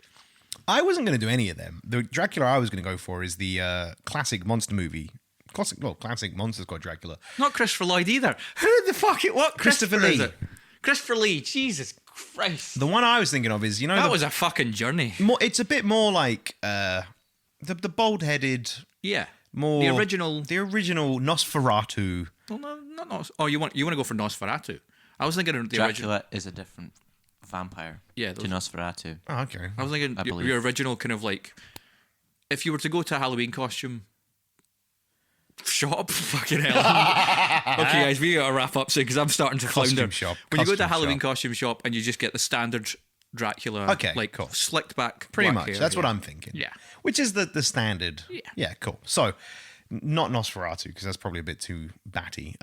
Speaker 2: I wasn't going to do any of them. The Dracula I was going to go for is the classic monster movie. Classic Monster Squad Dracula.
Speaker 1: Not Christopher Lloyd either. Who the fuck it? What
Speaker 2: Christopher
Speaker 1: Lee?
Speaker 2: Lee.
Speaker 1: Is it? Christopher Lee. Jesus Christ.
Speaker 2: The one I was thinking of is,
Speaker 1: that was a fucking journey.
Speaker 2: It's a bit more like the bald-headed.
Speaker 1: Yeah.
Speaker 2: More
Speaker 1: the original
Speaker 2: Nosferatu.
Speaker 1: Well, no, not Nos. Oh, you want to go for Nosferatu? I was thinking of the
Speaker 3: Dracula
Speaker 1: original.
Speaker 3: is a different vampire.
Speaker 1: Yeah,
Speaker 3: to Nosferatu.
Speaker 2: Oh, okay.
Speaker 1: I was thinking your original kind of like, if you were to go to a Halloween costume shop, fucking hell. Okay, guys, we gotta wrap up soon because I'm starting to flounder. When you go to a Halloween costume shop and you just get the standard Dracula,
Speaker 2: cool.
Speaker 1: Slicked back,
Speaker 2: pretty much.
Speaker 1: hair,
Speaker 2: That's what I'm thinking.
Speaker 1: Yeah,
Speaker 2: which is the standard.
Speaker 1: Yeah,
Speaker 2: cool. So, not Nosferatu because that's probably a bit too batty.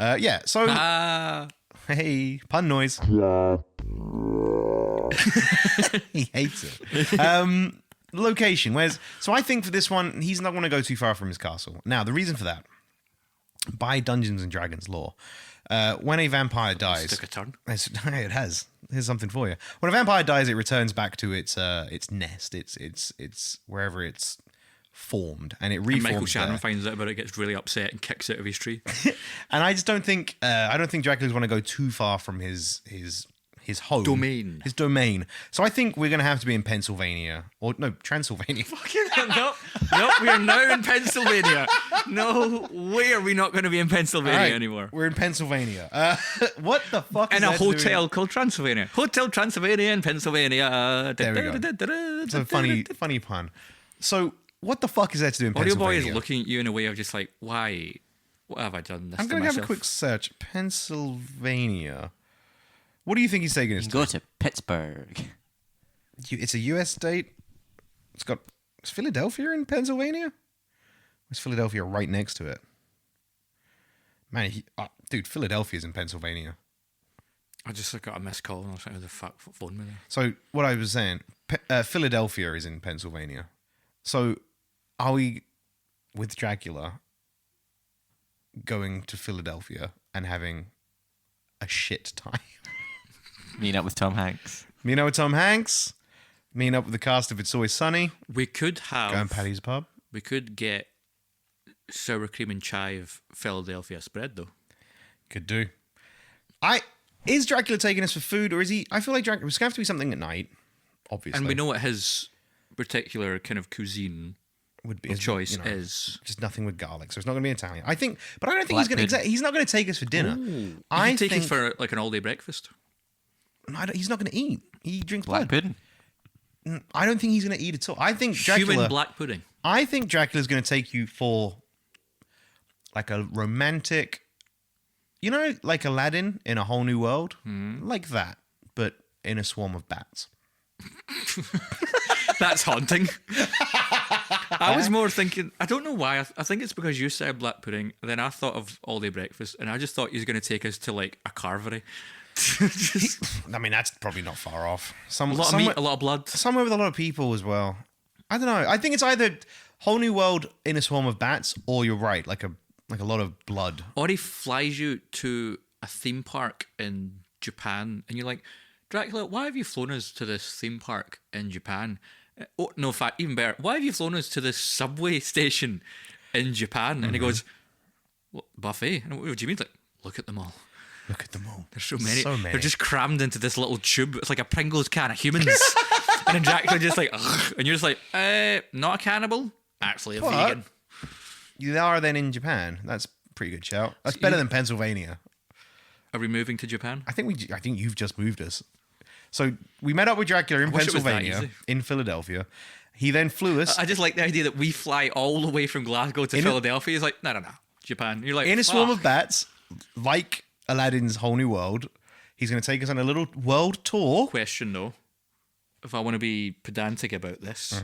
Speaker 2: So hey, pun noise. He hates it. Location. So I think for this one, he's not going to go too far from his castle. Now, the reason for that, by Dungeons and Dragons lore, when a vampire dies,
Speaker 1: took a turn.
Speaker 2: It has. Here's something for you. When a vampire dies, it returns back to its nest. It's wherever it's formed, and it reforms.
Speaker 1: And Michael Shannon finds out about it, gets really upset, and kicks out of his tree.
Speaker 2: And I just don't think Dracula's want to go too far from his his home.
Speaker 1: Domain.
Speaker 2: His domain. So I think we're going to have to be in Pennsylvania. Or, no, Transylvania.
Speaker 1: No, we are now in Pennsylvania. No way are we not going to be in Pennsylvania anymore.
Speaker 2: We're in Pennsylvania. What the fuck
Speaker 1: in a hotel called Transylvania. Hotel Transylvania in Pennsylvania.
Speaker 2: There we go. It's a funny pun. So what the fuck is that to do in
Speaker 1: Audio
Speaker 2: Pennsylvania?
Speaker 1: Boy is looking at you in a way of just like, why? What have I done this
Speaker 2: I'm going to
Speaker 1: myself?
Speaker 2: have a quick search. Pennsylvania. What do you think he's taking us to?
Speaker 3: Go to Pittsburgh.
Speaker 2: It's a U.S. state. Is Philadelphia in Pennsylvania? Is Philadelphia right next to it? Man, dude, Philadelphia's in Pennsylvania.
Speaker 1: I just got a missed call and I was like, who the fuck phoned me there?
Speaker 2: So what I was saying, Philadelphia is in Pennsylvania. So are we, with Dracula, going to Philadelphia and having a shit time?
Speaker 3: Meet up with Tom Hanks.
Speaker 2: Meet up with Tom Hanks. Meet up with the cast of It's Always Sunny.
Speaker 1: We could have...
Speaker 2: Go to Paddy's Pub.
Speaker 1: We could get sour cream and chive Philadelphia spread, though.
Speaker 2: Could do. Is Dracula taking us for food, or is he... I feel like Dracula... It's going to have to be something at night, obviously.
Speaker 1: And we know what his particular kind of cuisine
Speaker 2: would be
Speaker 1: of choice is.
Speaker 2: Just nothing with garlic, so it's not going to be Italian. I think... But I don't think
Speaker 3: Black
Speaker 2: he's not going to take us for dinner.
Speaker 1: Ooh.
Speaker 2: I
Speaker 1: He could take
Speaker 2: think
Speaker 1: us for like an all-day breakfast.
Speaker 2: he's not going to eat. He drinks
Speaker 3: Black
Speaker 2: blood.
Speaker 3: pudding.
Speaker 2: I don't think he's going to eat at all. I think Dracula...
Speaker 1: Human black pudding.
Speaker 2: I think Dracula's going to take you for like a romantic... You know, like Aladdin in A Whole New World? Like that, but in a swarm of bats.
Speaker 1: That's haunting. I was more thinking... I don't know why. I think it's because you said black pudding, then I thought of all-day breakfast, and I just thought he was going to take us to like a carvery.
Speaker 2: I mean, that's probably not far off.
Speaker 1: A lot of meat, a lot of blood.
Speaker 2: Somewhere with a lot of people as well. I don't know. I think it's either Whole New World in a swarm of bats, or you're right, like a lot of blood.
Speaker 1: Or he flies you to a theme park in Japan, and you're like, Dracula, why have you flown us to this theme park in Japan? Oh, no, in fact, even better, why have you flown us to this subway station in Japan? And he goes, what, buffet? And what do you mean? Like, look at them all.
Speaker 2: Look at them all.
Speaker 1: There's so many.
Speaker 2: So many.
Speaker 1: They're just crammed into this little tube. It's like a Pringles can of humans. And then Dracula just like, ugh. And you're just like, not a cannibal, actually a vegan.
Speaker 2: You are then in Japan. That's a pretty good shout. That's better than Pennsylvania.
Speaker 1: Are we moving to Japan?
Speaker 2: I think you've just moved us. So we met up with Dracula in Pennsylvania, in Philadelphia. He then flew us.
Speaker 1: I just like the idea that we fly all the way from Glasgow to Philadelphia. He's like, no, Japan. You're like,
Speaker 2: in a swarm of bats, like Aladdin's Whole New World. He's going to take us on a little world tour.
Speaker 1: Question though, if I want to be pedantic about this,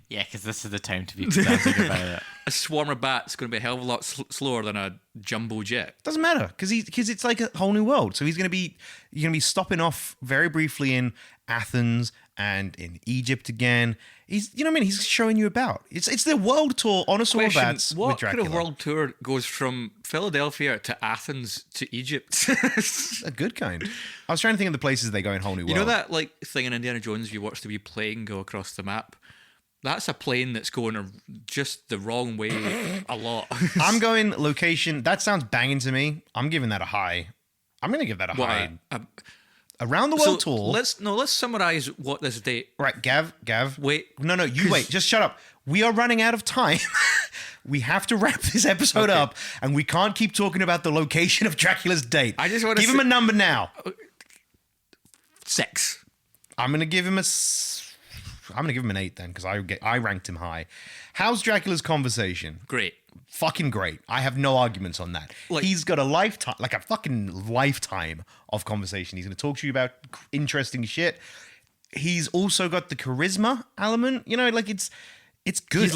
Speaker 3: Yeah, because this is the time to be pedantic about it.
Speaker 1: a swarm of bats is going to be a hell of a lot slower than a jumbo jet.
Speaker 2: Doesn't matter because it's like a whole new world. So you're going to be stopping off very briefly in Athens and in Egypt again. He's He's showing you about. It's the world tour on a swarm of bats
Speaker 1: what
Speaker 2: with Dracula.
Speaker 1: What kind of world tour goes from Philadelphia to Athens to Egypt?
Speaker 2: A good kind. I was trying to think of the places they go in Whole New World.
Speaker 1: You know that like thing in Indiana Jones? You watch the wee plane go across the map. That's a plane that's going just the wrong way a lot.
Speaker 2: I'm going location. That sounds banging to me. I'm giving that a high. I'm going to give that a high. Around the world tour.
Speaker 1: Let's summarize what this date.
Speaker 2: Right, Gav.
Speaker 1: Wait.
Speaker 2: No, you wait. Just shut up. We are running out of time. We have to wrap this episode up, and we can't keep talking about the location of Dracula's date.
Speaker 1: I just want to
Speaker 2: give him a number now.
Speaker 1: 6.
Speaker 2: I'm going to give him an 8 then, because I ranked him high. How's Dracula's conversation?
Speaker 1: Great.
Speaker 2: Fucking great. I have no arguments on that. He's got a fucking lifetime of conversation. He's going to talk to you about interesting shit. He's also got the charisma element. It's good.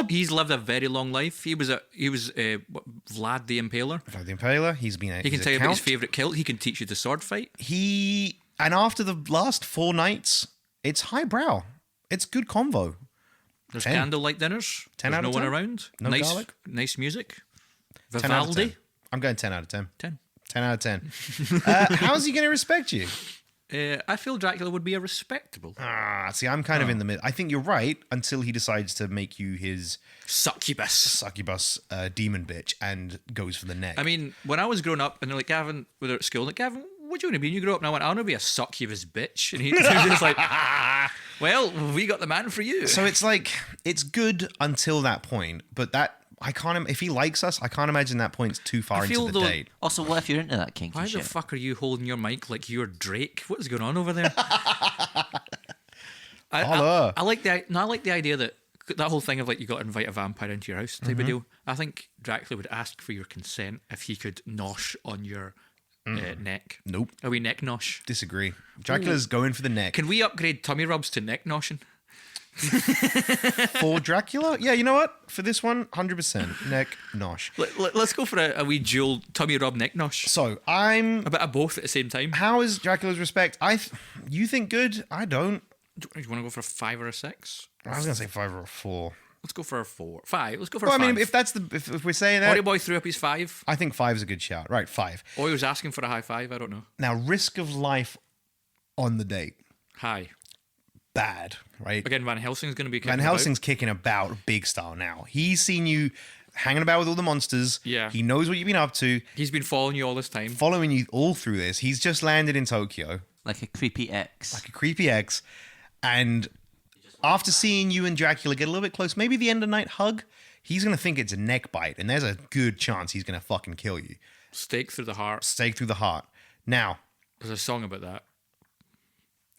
Speaker 1: He's lived a very long life. He was Vlad the Impaler.
Speaker 2: Vlad the Impaler.
Speaker 1: He can tell you about his favorite kilt. He can teach you the sword fight.
Speaker 2: And after the last 4 nights, it's highbrow. It's good convo.
Speaker 1: There's candlelight dinners.
Speaker 2: 10
Speaker 1: There's
Speaker 2: out of
Speaker 1: no
Speaker 2: 10?
Speaker 1: one around.
Speaker 2: No garlic.
Speaker 1: Nice music.
Speaker 2: 10 out of 10.
Speaker 1: Vivaldi.
Speaker 2: I'm going 10 out of 10.
Speaker 1: 10.
Speaker 2: 10 out of 10. How's he going to respect you?
Speaker 1: I feel Dracula would be a respectable.
Speaker 2: See, I'm kind of in the middle. I think you're right until he decides to make you his
Speaker 1: succubus
Speaker 2: demon bitch and goes for the neck.
Speaker 1: I mean, when I was growing up and they're like, Gavin, when they're at school, like, Gavin, what do you want to be when you grow up? And I went, I want to be a succubus bitch. And he was just like, well, we got the man for you.
Speaker 2: So it's like, it's good until that point, but I can't, if he likes us, I can't imagine that point's too far into the date.
Speaker 3: Also, what if you're into that kinky shit?
Speaker 1: Why the fuck are you holding your mic like you're Drake? What is going on over there? I like the idea that whole thing of like you got to invite a vampire into your house type of deal. I think Dracula would ask for your consent if he could nosh on your neck.
Speaker 2: Nope.
Speaker 1: A wee neck nosh.
Speaker 2: Disagree. Dracula's going for the neck.
Speaker 1: Can we upgrade tummy rubs to neck noshing?
Speaker 2: For Dracula? Yeah, you know what? For this one, 100% neck nosh.
Speaker 1: Let's go for a wee dual tummy rub neck nosh.
Speaker 2: So
Speaker 1: a bit of both at the same time.
Speaker 2: How is Dracula's respect? You think good? I don't.
Speaker 1: Do you want to go for a 5 or a 6?
Speaker 2: I was going to say 5 or a 4.
Speaker 1: Let's go for a 4. 5. Let's go for a 5.
Speaker 2: I mean, if we're saying that,
Speaker 1: Audio Boy threw up his 5.
Speaker 2: I think 5 is a good shout. Right, 5.
Speaker 1: Or he was asking for a high 5. I don't know.
Speaker 2: Now, risk of life on the date.
Speaker 1: High.
Speaker 2: Bad, right?
Speaker 1: Again, Van Helsing's going to be kicking
Speaker 2: Van Helsing's kicking about big style now. He's seen you hanging about with all the monsters.
Speaker 1: Yeah.
Speaker 2: He knows what you've been up to.
Speaker 1: He's been following you all this time.
Speaker 2: Following you all through this. He's just landed in Tokyo.
Speaker 3: Like a creepy ex.
Speaker 2: And after seeing you and Dracula get a little bit close, maybe the end of night hug, he's going to think it's a neck bite. And there's a good chance he's going to fucking kill you.
Speaker 1: Stake through the heart.
Speaker 2: Stake through the heart. Now.
Speaker 1: There's a song about that.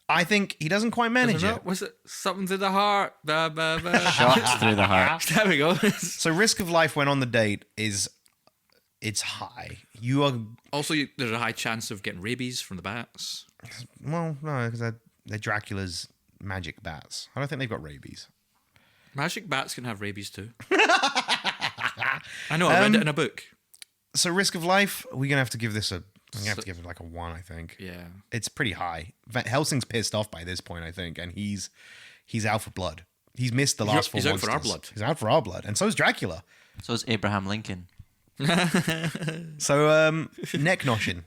Speaker 2: I think he doesn't quite manage it.
Speaker 1: Was it something to the heart?
Speaker 3: Shots through the heart.
Speaker 1: There we go.
Speaker 2: So risk of life when on the date it's high. You are
Speaker 1: also there's a high chance of getting rabies from the bats.
Speaker 2: Well, no, because they're Dracula's magic bats. I don't think they've got rabies.
Speaker 1: Magic bats can have rabies too. I know. I read it in a book. So
Speaker 2: risk of life, we're gonna have to give this I'm gonna have to give it like a 1, I think.
Speaker 1: Yeah.
Speaker 2: It's pretty high. Helsing's pissed off by this point, I think, and he's out for blood. He's missed the last 4 monsters.
Speaker 1: He's out for our blood.
Speaker 2: He's out for our blood. And so is Dracula.
Speaker 3: So is Abraham Lincoln.
Speaker 2: So, neck noshing.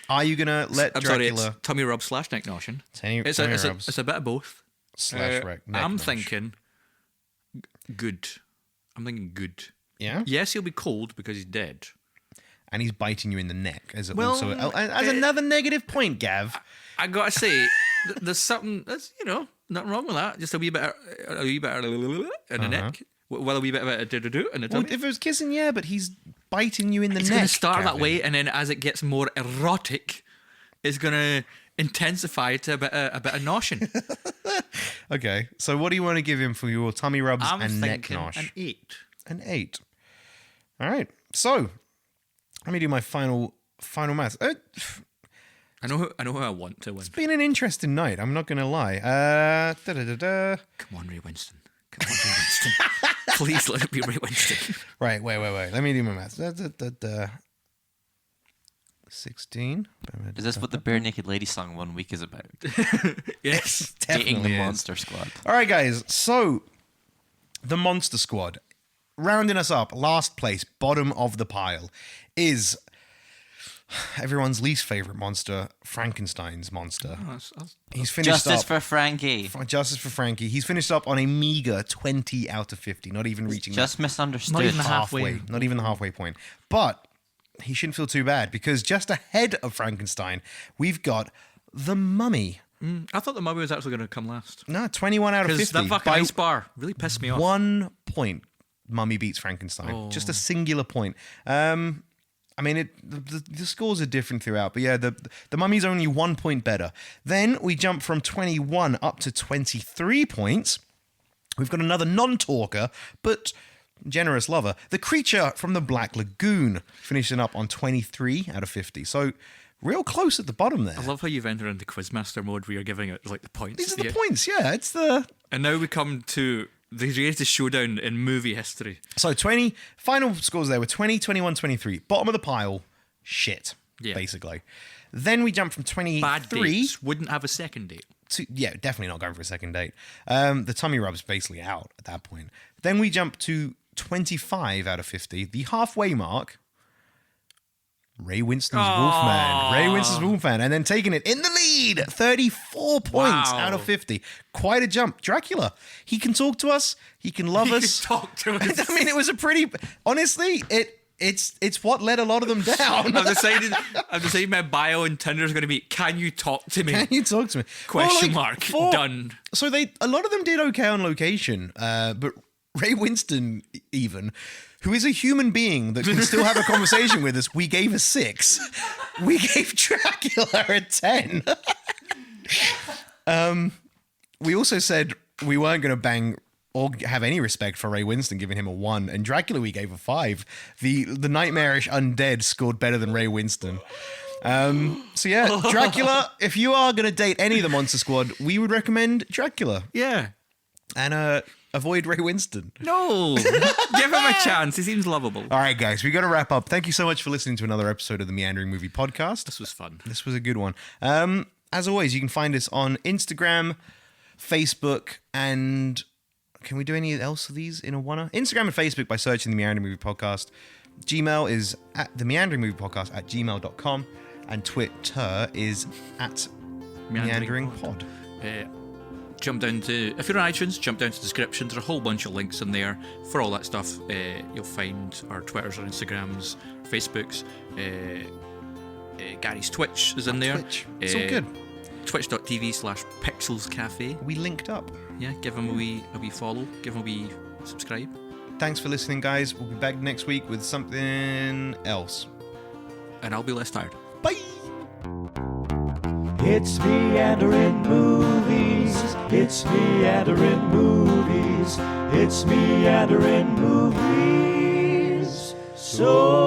Speaker 2: Are you gonna let Dracula...
Speaker 1: Sorry, it's tummy rub / neck noshing.
Speaker 2: It's
Speaker 1: a bit of both.
Speaker 2: / neck
Speaker 1: I'm
Speaker 2: nosh.
Speaker 1: thinking good. I'm thinking good.
Speaker 2: Yeah?
Speaker 1: Yes, he'll be cold because he's dead.
Speaker 2: And he's biting you in the neck as another negative point, Gav.
Speaker 1: I gotta say, there's something that's nothing wrong with that. Just a wee bit in the neck. Well, a wee bit of a do-do-do in the tummy.
Speaker 2: Well, if it was kissing, yeah, but he's biting you in the neck.
Speaker 1: It's going to start
Speaker 2: Gavin.
Speaker 1: that way, and then as it gets more erotic, it's going to intensify to a bit of noshing.
Speaker 2: Okay, so what do you want to give him for your tummy rubs and neck nosh?
Speaker 1: An 8.
Speaker 2: An 8. All right, so let me do my final math.
Speaker 1: I know who I want to win.
Speaker 2: It's been an interesting night. I'm not going to lie.
Speaker 1: Come on, Ray Winston. Come on, Ray Winston. Please let it be Ray Winston.
Speaker 2: Right, wait. Let me do my math. 16.
Speaker 3: Is this what the Bare Naked Lady song 1 week is about?
Speaker 1: Yes,
Speaker 3: dating the
Speaker 2: is.
Speaker 3: Monster Squad.
Speaker 2: All right, guys. So the Monster Squad, rounding us up, last place, bottom of the pile, is everyone's least favorite monster, Frankenstein's monster. He's finished
Speaker 3: Justice
Speaker 2: up
Speaker 3: for Frankie.
Speaker 2: Justice for Frankie. He's finished up on a meager 20 out of 50, not even reaching
Speaker 3: just misunderstood.
Speaker 1: Not even
Speaker 2: halfway. Not even the halfway point. But he shouldn't feel too bad because just ahead of Frankenstein, we've got The Mummy.
Speaker 1: I thought The Mummy was actually going to come last.
Speaker 2: No, 21 out of 50.
Speaker 1: Because that fucking ice bar really pissed me off.
Speaker 2: 1 point, Mummy beats Frankenstein.
Speaker 1: Oh.
Speaker 2: Just a singular point. I mean, the scores are different throughout, but yeah, the Mummy's only 1 point better. Then we jump from 21 up to 23 points. We've got another non-talker, but generous lover. The Creature from the Black Lagoon, finishing up on 23 out of 50. So real close at the bottom there.
Speaker 1: I love how you've entered into Quizmaster mode where you're giving it like the points.
Speaker 2: These are the points, yeah. It's the...
Speaker 1: And now we come to the greatest showdown in movie history.
Speaker 2: So 20, final scores there were 20, 21, 23. Bottom of the pile, shit, basically. Then we jump from 23...
Speaker 1: Bad dates wouldn't have a second date.
Speaker 2: Yeah, definitely not going for a second date. The tummy rub's basically out at that point. Then we jump to 25 out of 50, the halfway mark. Ray Winston's Wolfman. Ray Winston's Wolfman. And then taking it in the lead, 34 points out of 50. Quite a jump. Dracula, he can talk to us. He can love us.
Speaker 1: He can talk to us.
Speaker 2: I mean, it was a pretty... Honestly, it's what let a lot of them down.
Speaker 1: I've decided my bio on Tinder is going to be, can you talk to me?
Speaker 2: Can you talk to me?
Speaker 1: Question mark. Done.
Speaker 2: So a lot of them did okay on location, but Ray Winstone, even, who is a human being that can still have a conversation with us, we gave a 6. We gave Dracula a 10. We also said we weren't going to bang or have any respect for Ray Winstone, giving him a 1. And Dracula, we gave a 5. The nightmarish undead scored better than Ray Winstone. So yeah, Dracula, if you are going to date any of the Monster Squad, we would recommend Dracula.
Speaker 1: Yeah.
Speaker 2: And avoid Ray Winstone.
Speaker 1: No. Give him a chance. He seems lovable.
Speaker 2: All right, guys, we got to wrap up. Thank you so much for listening to another episode of the Meandering Movie Podcast.
Speaker 1: This was fun.
Speaker 2: This was a good one. As always, you can find us on Instagram, Facebook, and can we do any else of these in a one? Instagram and Facebook by searching the Meandering Movie Podcast. Gmail is at the Meandering Movie Podcast at gmail.com, and Twitter is at Meandering Pod.
Speaker 1: Jump down to, if you're on iTunes, jump down to the description. There's a whole bunch of links in there for all that stuff. You'll find our Twitters, our Instagrams, our Facebooks. Gary's Twitch is in there.
Speaker 2: Twitch. It's all good.
Speaker 1: Twitch.tv/Pixels Cafe.
Speaker 2: We linked up.
Speaker 1: Yeah, give him a wee follow. Give him a wee subscribe.
Speaker 2: Thanks for listening, guys. We'll be back next week with something else.
Speaker 1: And I'll be less tired.
Speaker 2: Bye!
Speaker 4: It's Meandering Movies. It's Meandering Movies. It's Meandering Movies. So